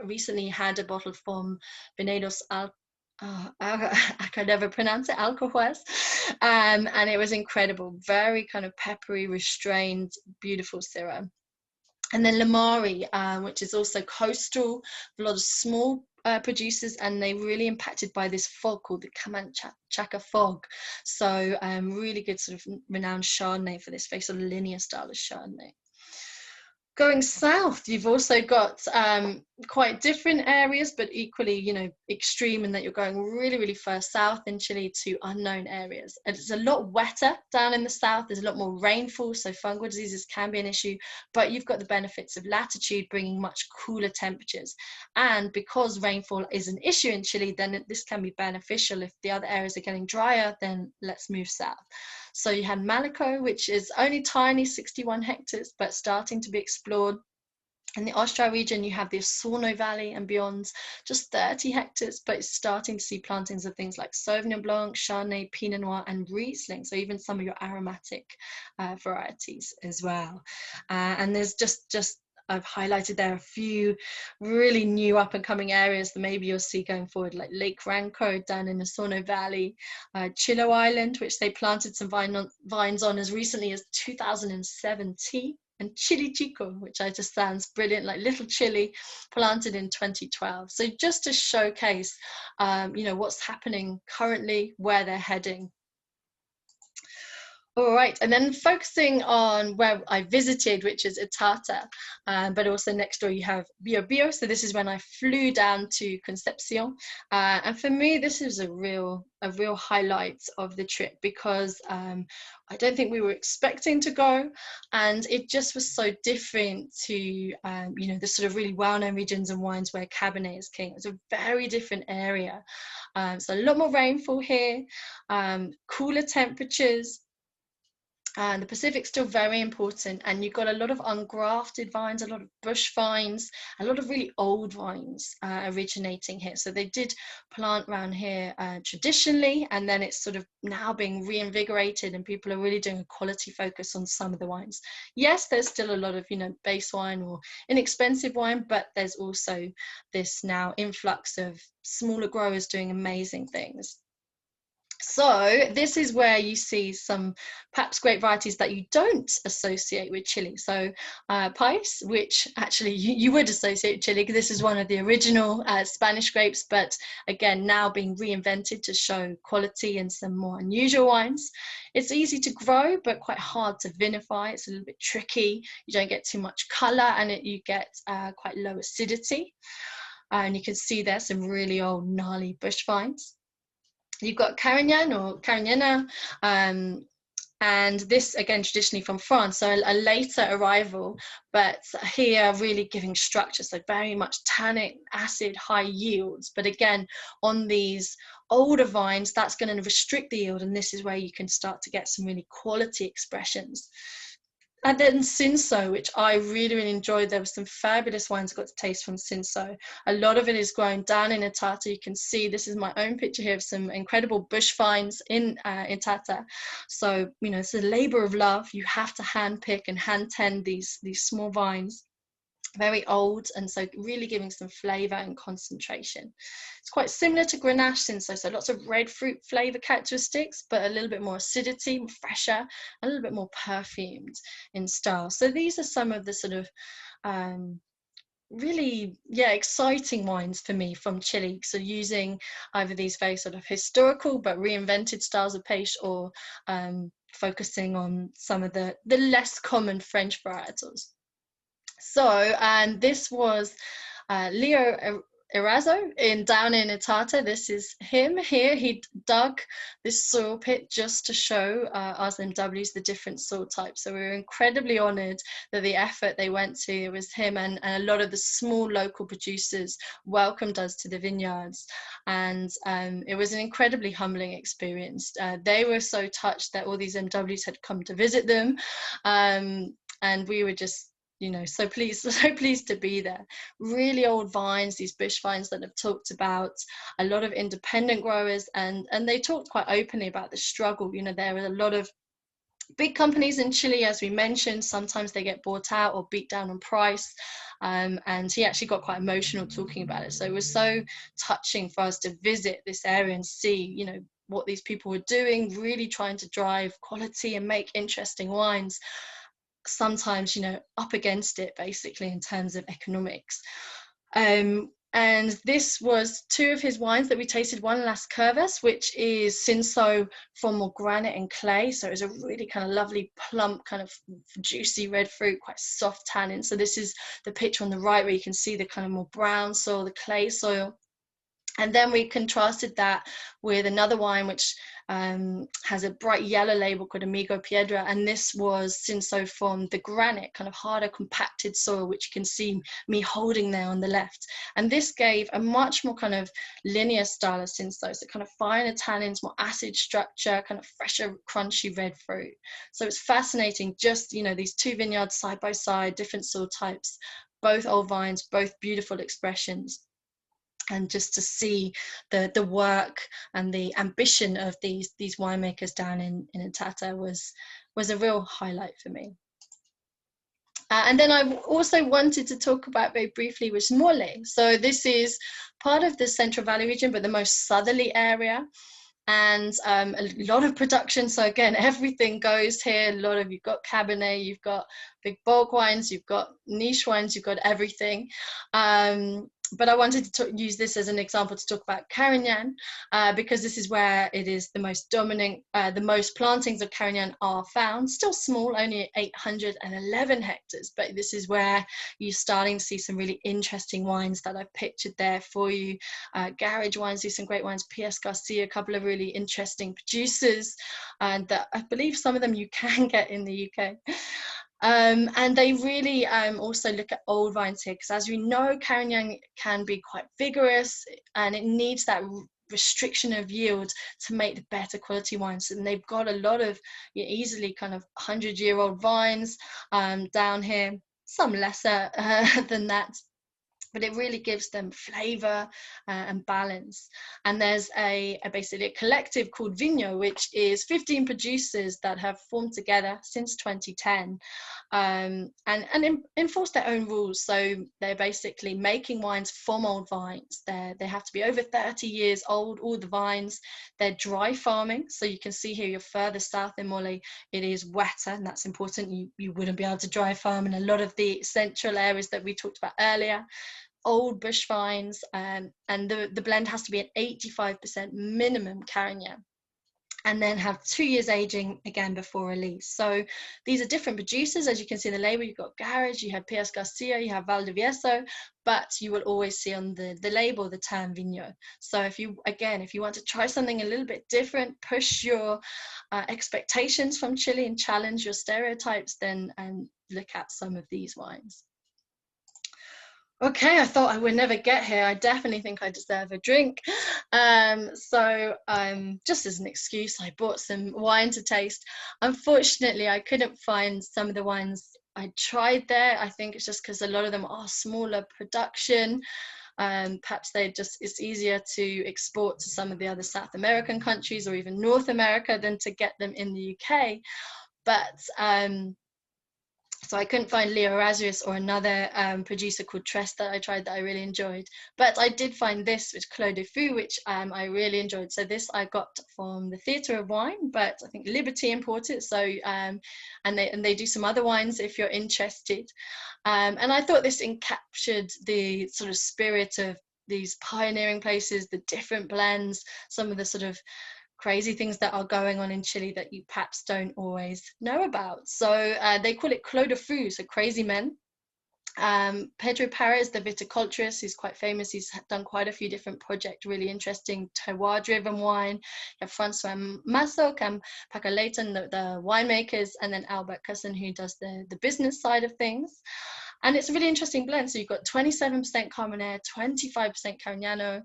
recently had a bottle from Venedos I can never pronounce it, Alcohuez, and it was incredible, very kind of peppery, restrained, beautiful Syrah. And then Limari, which is also coastal, a lot of small producers, and they really impacted by this fog called the Cachapoal fog. So really good sort of renowned Chardonnay for this very sort of linear style of Chardonnay. Going south, you've also got quite different areas, but equally, you know, extreme in that you're going really, really far south in Chile to unknown areas. And it's a lot wetter down in the south. There's a lot more rainfall, so fungal diseases can be an issue, but you've got the benefits of latitude bringing much cooler temperatures. And because rainfall is an issue in Chile, then this can be beneficial. If the other areas are getting drier, then let's move south. So you had Maipo, which is only tiny, 61 hectares, but starting to be explored. In the Austria region, you have the Osorno Valley and beyond, just 30 hectares, but it's starting to see plantings of things like Sauvignon Blanc, Chardonnay, Pinot Noir, and Riesling, so even some of your aromatic varieties as well. And there's just I've highlighted there a few really new up and coming areas that maybe you'll see going forward, like Lake Ranco down in the Osorno Valley, Chilean Island, which they planted some vines on as recently as 2017, and Chile Chico, which I just sounds brilliant, like little Chile, planted in 2012. So just to showcase, you know, what's happening currently, where they're heading. All right, and then focusing on where I visited, which is Itata, but also next door you have Bio Bio. So this is when I flew down to Concepcion, and for me this is a real highlight of the trip, because I don't think we were expecting to go, and it just was so different to you know, the sort of really well-known regions and wines where Cabernet is king. It's a very different area, so a lot more rainfall here, cooler temperatures. The Pacific's still very important, and you've got a lot of ungrafted vines, a lot of bush vines, a lot of really old vines originating here. So they did plant around here traditionally, and then it's sort of now being reinvigorated, and people are really doing a quality focus on some of the wines. Yes, there's still a lot of, you know, base wine or inexpensive wine, but there's also this now influx of smaller growers doing amazing things. So this is where you see some perhaps grape varieties that you don't associate with Chile. So Pais, which actually you would associate with Chile, because this is one of the original Spanish grapes, but again, now being reinvented to show quality and some more unusual wines. It's easy to grow, but quite hard to vinify. It's a little bit tricky. You don't get too much color, and you get quite low acidity. And you can see there's some really old gnarly bush vines. You've got Carignan or Cachapoal, and this again traditionally from France, so a later arrival, but here really giving structure, so very much tannic, acid, high yields. But again, on these older vines, that's going to restrict the yield, and this is where you can start to get some really quality expressions. And then Cinsault, which I really, really enjoyed. There were some fabulous wines I got to taste from Cinsault. A lot of it is grown down in Itata. You can see, this is my own picture here of some incredible bush vines in Itata. So, you know, it's a labor of love. You have to hand pick and hand tend these small vines. Very old, and so really giving some flavor and concentration. It's quite similar to Grenache Cinsault, so lots of red fruit flavor characteristics, but a little bit more acidity, fresher, a little bit more perfumed in style. So these are some of the sort of really, exciting wines for me from Chile. So using either these very sort of historical but reinvented styles of pêche, or focusing on some of the less common French varietals. So, and this was Lydia Erazo down in Itata. This is him here. He dug this soil pit just to show us MWs the different soil types. So we were incredibly honoured that the effort they went to, it was him and a lot of the small local producers welcomed us to the vineyards. And it was an incredibly humbling experience. They were so touched that all these MWs had come to visit them. And we were just, you know, so pleased to be there. Really old vines, these bush vines that I've talked about, a lot of independent growers, and they talked quite openly about the struggle. You know, there are a lot of big companies in Chile, as we mentioned. Sometimes they get bought out or beat down on price. And he actually got quite emotional talking about it. So it was so touching for us to visit this area and see, you know, what these people were doing, really trying to drive quality and make interesting wines, sometimes, you know, up against it basically in terms of economics. And this was two of his wines that we tasted. One, Las Curvas, which is Cinsault from more granite and clay. So it's a really kind of lovely, plump, kind of juicy red fruit, quite soft tannin. So this is the picture on the right where you can see the kind of more brown soil, the clay soil. And then we contrasted that with another wine which has a bright yellow label called Amigo Piedra, and this was Cinsault from the granite, kind of harder compacted soil, which you can see me holding there on the left. And this gave a much more kind of linear style of Cinsault, so kind of finer tannins, more acid structure, kind of fresher, crunchy red fruit. So it's fascinating, just, you know, these two vineyards side by side, different soil types, both old vines, both beautiful expressions. And just to see the work and the ambition of these winemakers down in Itata was a real highlight for me. And then I also wanted to talk about very briefly with Mole. So this is part of the Central Valley region, but the most southerly area. And a lot of production. So again, everything goes here. A lot of, you've got Cabernet, you've got big bulk wines, you've got niche wines, you've got everything. But I wanted to use this as an example to talk about Carignan, because this is where it is the most dominant, the most plantings of Carignan are found. Still small, only 811 hectares, but this is where you're starting to see some really interesting wines that I've pictured there for you. Garage wines do some great wines. P.S. Garcia, a couple of really interesting producers, and that I believe some of them you can get in the UK. And they really also look at old vines here, because as we know, Carignan can be quite vigorous and it needs that restriction of yield to make the better quality wines. And they've got a lot of, you know, easily kind of 100-year-old vines down here, some lesser than that. But it really gives them flavor and balance. And there's basically a collective called Vinho, which is 15 producers that have formed together since 2010 and enforce their own rules. So they're basically making wines from old vines. They have to be over 30 years old, all the vines. They're dry farming. So you can see here, you're further south in Mole, it is wetter, and that's important. You wouldn't be able to dry farm in a lot of the central areas that we talked about earlier. Old bush vines, and the blend has to be at 85% minimum Carignan, and then have 2 years aging again before release. So these are different producers. As you can see in the label, you've got Garage, you have P.S. Garcia, you have Valdivieso, but you will always see on the label the term Vinho. So if you want to try something a little bit different, push your expectations from Chile and challenge your stereotypes, then look at some of these wines. Okay, I thought I would never get here. I definitely think I deserve a drink. So just as an excuse, I bought some wine to taste. Unfortunately, I couldn't find some of the wines I tried there. I think it's just because a lot of them are smaller production. Perhaps it's easier to export to some of the other South American countries or even North America than to get them in the UK. But so I couldn't find Leo Erasmus or another producer called Trest that I tried that I really enjoyed. But I did find this, which Clos de Fous, which I really enjoyed. So this I got from the Theatre of Wine, but I think Liberty imported. So and they do some other wines if you're interested. And I thought this encaptured the sort of spirit of these pioneering places, the different blends, some of the sort of crazy things that are going on in Chile that you perhaps don't always know about. So they call it Clos de Fous, so crazy men. Pedro Pares, the viticulturist, who's quite famous. He's done quite a few different projects, really interesting terroir-driven wine. You have Francois Massoc and Paco Leighton, the winemakers, and then Albert Cusson, who does the business side of things. And it's a really interesting blend. So you've got 27% Carmenere, 25% Carignan,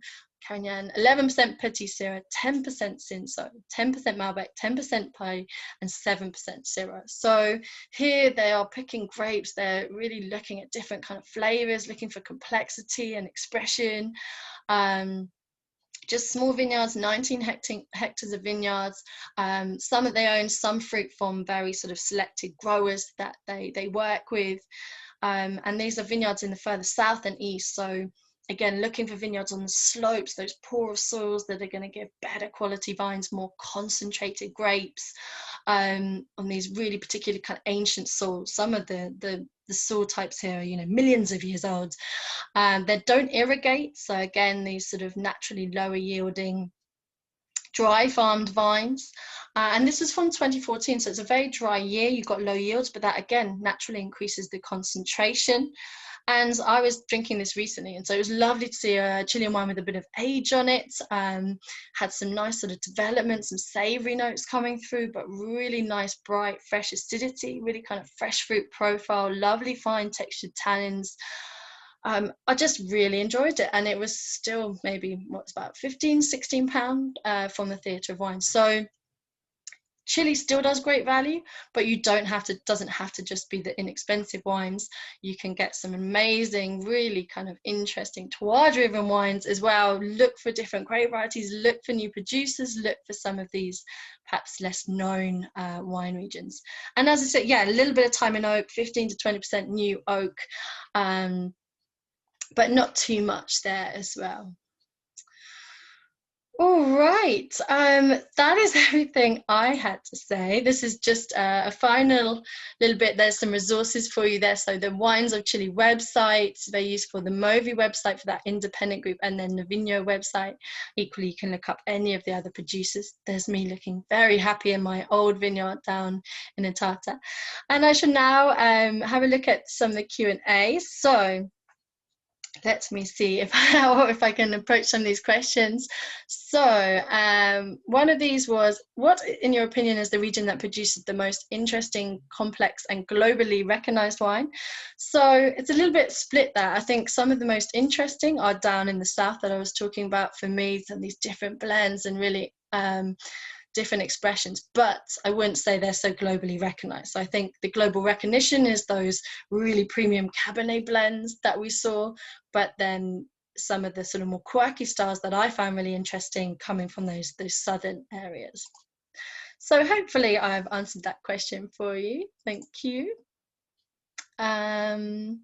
11% Petit Syrah, 10% Cinsault, 10% Malbec, 10% Paille, and 7% Syrah. So here they are picking grapes. They're really looking at different kind of flavors, looking for complexity and expression. Just small vineyards, 19 hectares of vineyards. Some that they own, some fruit from very sort of selected growers that they work with. And these are vineyards in the further south and east. So again, looking for vineyards on the slopes, those poorer soils that are going to give better quality vines, more concentrated grapes, on these really particular kind of ancient soils. Some of the soil types here are, you know, millions of years old. They don't irrigate. So again, these sort of naturally lower yielding dry farmed vines. And this is from 2014, so it's a very dry year. You've got low yields, but that again naturally increases the concentration. And I was drinking this recently, and so it was lovely to see a Chilean wine with a bit of age on it. Had some nice sort of development, some savory notes coming through, but really nice, bright, fresh acidity, really kind of fresh fruit profile, lovely fine textured tannins. I just really enjoyed it, and it was still maybe what's about 15, 16 pound from the Theatre of Wine. So Chile still does great value, but you doesn't have to just be the inexpensive wines. You can get some amazing, really kind of interesting terroir-driven wines as well. Look for different grape varieties, look for new producers, look for some of these perhaps less known wine regions. And as I said, yeah, a little bit of time in oak, 15 to 20% new oak, but not too much there as well. All right, that is everything I had to say. This is just a final little bit. There's some resources for you there. So the Wines of Chile website, very useful. The Movi website for that independent group, and then the Vinho website. Equally, you can look up any of the other producers. There's me looking very happy in my old vineyard down in Itata. And I shall now have a look at some of the Q&A. So let me see if I can approach some of these questions. So one of these was, what in your opinion is the region that produces the most interesting, complex and globally recognized wine? So it's a little bit split there. I think some of the most interesting are down in the south that I was talking about for me, and these different blends and really different expressions, but I wouldn't say they're so globally recognized. So I think the global recognition is those really premium Cabernet blends that we saw, but then some of the sort of more quirky styles that I found really interesting coming from those southern areas. So hopefully I've answered that question for you. Thank you. I'm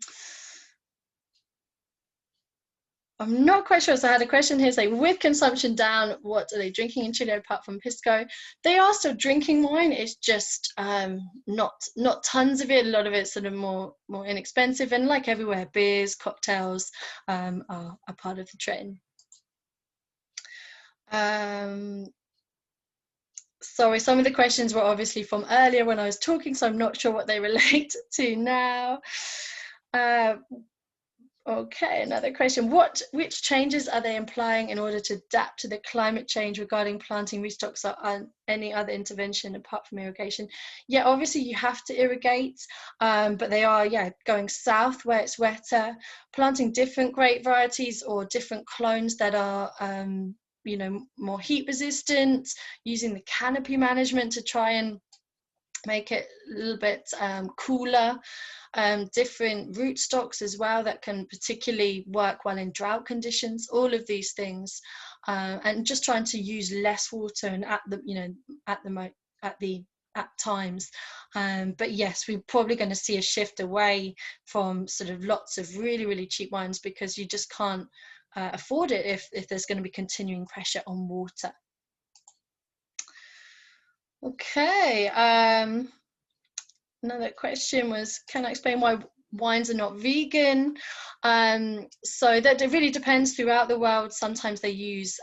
not quite sure. So I had a question here saying, with consumption down, what are they drinking in Chile apart from pisco? They are still drinking wine. It's just not tons of it. A lot of it's sort of more inexpensive, and like everywhere, beers, cocktails are part of the trend. Sorry, some of the questions were obviously from earlier when I was talking, so I'm not sure what they relate to now. Okay, another question. Which changes are they implying in order to adapt to the climate change regarding planting restocks or any other intervention apart from irrigation? Yeah, obviously you have to irrigate, but they are, going south where it's wetter, planting different grape varieties or different clones that are, more heat resistant, using the canopy management to try and make it a little bit cooler. Different root stocks as well that can particularly work well in drought conditions, all of these things, and just trying to use less water and at times. But yes, we're probably going to see a shift away from sort of lots of really, really cheap wines, because you just can't afford it if there's going to be continuing pressure on water. Okay. Another question was, can I explain why wines are not vegan. So that it really depends throughout the world. Sometimes they use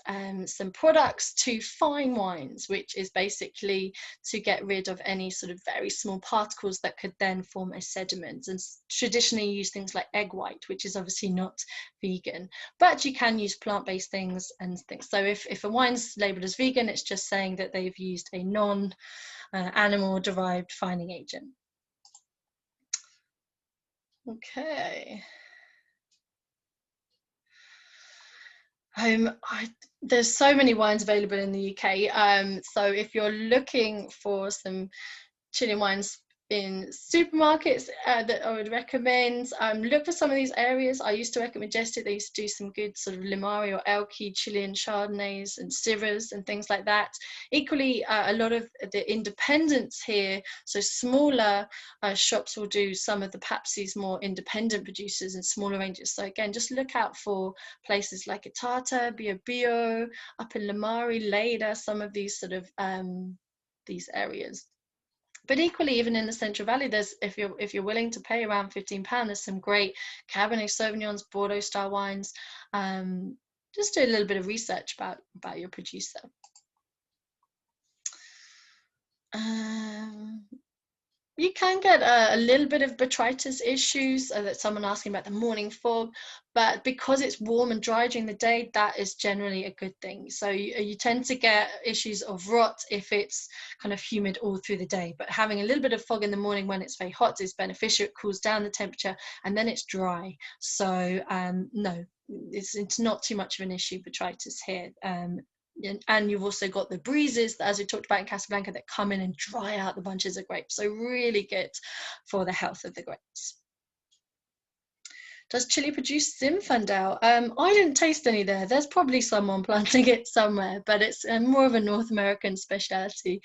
some products to fine wines, which is basically to get rid of any sort of very small particles that could then form a sediment. And traditionally use things like egg white, which is obviously not vegan, but you can use plant-based things and things. So if a wine's labeled as vegan, it's just saying that they've used a non-animal derived fining agent. Okay. There's so many wines available in the UK. So if you're looking for some Chilean wines in supermarkets that I would recommend, look for some of these areas. I used to work at Majestic. They used to do some good sort of Limari or Elqui Chilean Chardonnays and Syrahs and things like that. Equally, a lot of the independents here, so smaller shops will do some of the perhaps these more independent producers and smaller ranges. So again, just look out for places like Itata, Bio Bio, up in Limari, Lleida, some of these sort of these areas. But equally, even in the Central Valley, there's if you're willing to pay around £15, there's some great Cabernet Sauvignons, Bordeaux style wines. Just do a little bit of research about your producer. You can get a little bit of botrytis issues, that someone asking about the morning fog, but because it's warm and dry during the day, that is generally a good thing. So you tend to get issues of rot if it's kind of humid all through the day, but having a little bit of fog in the morning when it's very hot is beneficial. It cools down the temperature and then it's dry. So no, it's not too much of an issue, botrytis here. And you've also got the breezes, as we talked about in Casablanca, that come in and dry out the bunches of grapes. So really good for the health of the grapes. Does Chile produce Zinfandel? I didn't taste any there. There's probably someone planting it somewhere, but it's more of a North American specialty.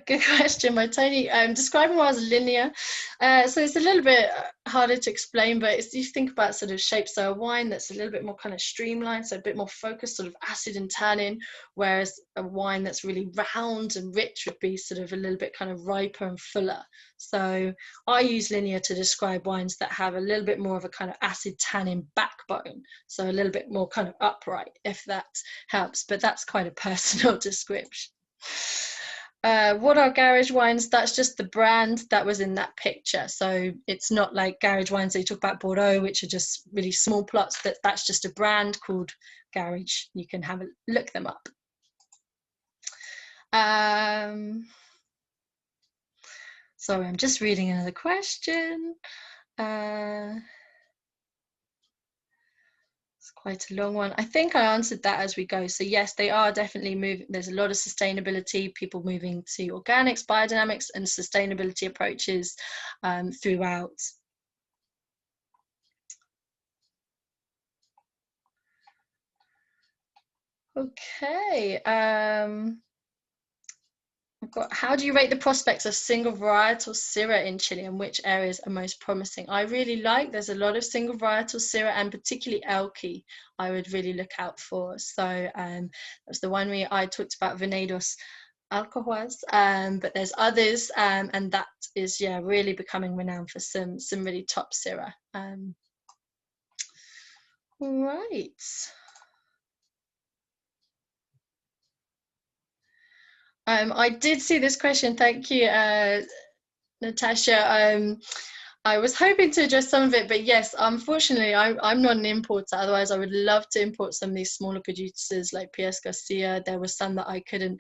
Good question by Tony. Describing why as linear. So it's a little bit harder to explain, but it's, you think about sort of shapes. So a wine that's a little bit more kind of streamlined, so a bit more focused, sort of acid and tannin, whereas a wine that's really round and rich would be sort of a little bit kind of riper and fuller. So I use linear to describe wines that have a little bit more of a kind of acid tannin backbone. So a little bit more kind of upright, if that helps, but that's quite a personal description. What are garage wines? That's just the brand that was in that picture. So it's not like garage wines that you talk about, Bordeaux, which are just really small plots. That's just a brand called Garage. You can have a look them up. Sorry, I'm just reading another question. Quite a long one. I think I answered that as we go. So yes, they are definitely moving. There's a lot of sustainability, people moving to organics, biodynamics, and sustainability approaches throughout. Okay. How do you rate the prospects of single varietal Syrah in Chile, and which areas are most promising? I really like, there's a lot of single varietal Syrah, and particularly Elqui I would really look out for. So that's the winery I talked about, Venedos Alcohuas, but there's others, and that is, yeah, really becoming renowned for some really top Syrah. Right. I did see this question. Thank you, Natasha. I was hoping to address some of it, but yes, unfortunately, I'm not an importer. Otherwise, I would love to import some of these smaller producers like P.S. Garcia. There was some that I couldn't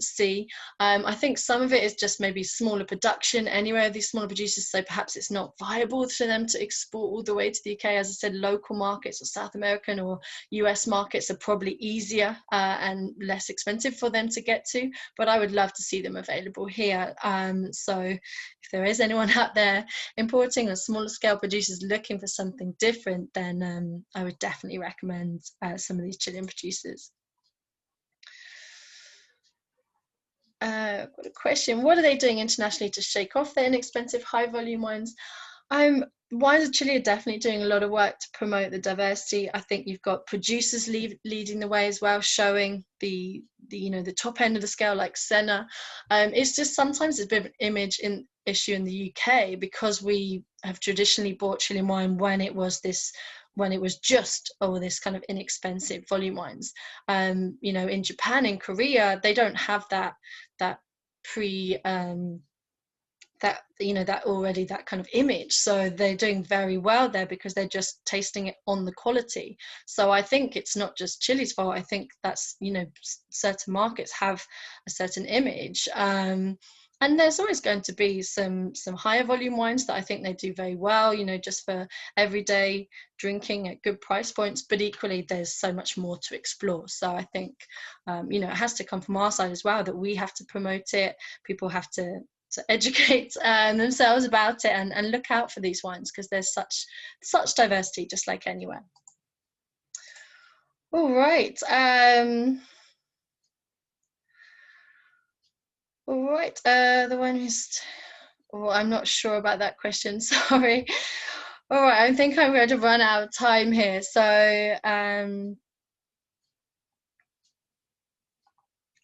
see. I think some of it is just maybe smaller production anyway of these smaller producers, so perhaps it's not viable for them to export all the way to the UK. As I said, local markets or South American or US markets are probably easier and less expensive for them to get to, but I would love to see them available here. So if there is anyone out there importing or smaller scale producers looking for something different, then I would definitely recommend some of these Chilean producers. Got a question. What are they doing internationally to shake off their inexpensive high volume wines? wines of Chile are definitely doing a lot of work to promote the diversity. I think you've got producers leading the way as well, showing the the top end of the scale, like Senna. It's just sometimes a bit of an image issue in the UK, because we have traditionally bought Chilean wine when it was just this kind of inexpensive volume wines. In Japan, in Korea, they don't have that pre that kind of image, so they're doing very well there because they're just tasting it on the quality. So I think it's not just Chile's fault. I think that's certain markets have a certain image, and there's always going to be some higher volume wines that I think they do very well, just for everyday drinking at good price points. But equally, there's so much more to explore. So I think it has to come from our side as well, that we have to promote it. People have to educate themselves about it, and look out for these wines, because there's such diversity, just like anywhere. All right. All right. The one who's... Oh, I'm not sure about that question. Sorry. All right. I think I'm going to run out of time here. So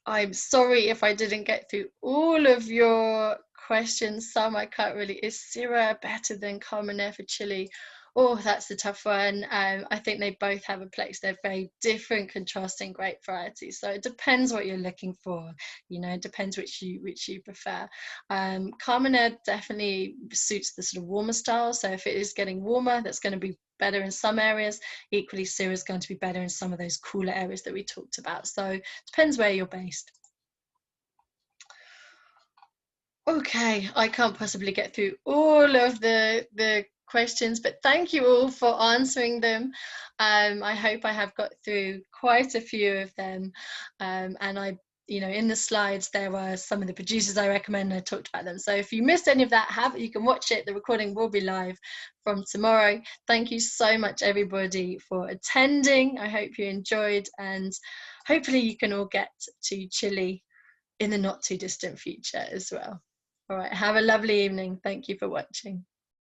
I'm sorry if I didn't get through all of your questions. Some I can't really... Is Syrah better than Cabernet for Chile? Oh, that's a tough one. I think they both have a place. They're very different, contrasting, great varieties. So it depends what you're looking for. It depends which you prefer. Cabernet definitely suits the sort of warmer style. So if it is getting warmer, that's going to be better in some areas. Equally, Syrah is going to be better in some of those cooler areas that we talked about. So it depends where you're based. Okay, I can't possibly get through all of the questions, but thank you all for answering them. I hope I have got through quite a few of them, and in the slides there were some of the producers I recommend. I talked about them, so if you missed any of that, you can watch it. The recording will be live from tomorrow. Thank you so much, everybody, for attending. I hope you enjoyed, and hopefully you can all get to Chile in the not too distant future as well. All right, have a lovely evening. Thank you for watching.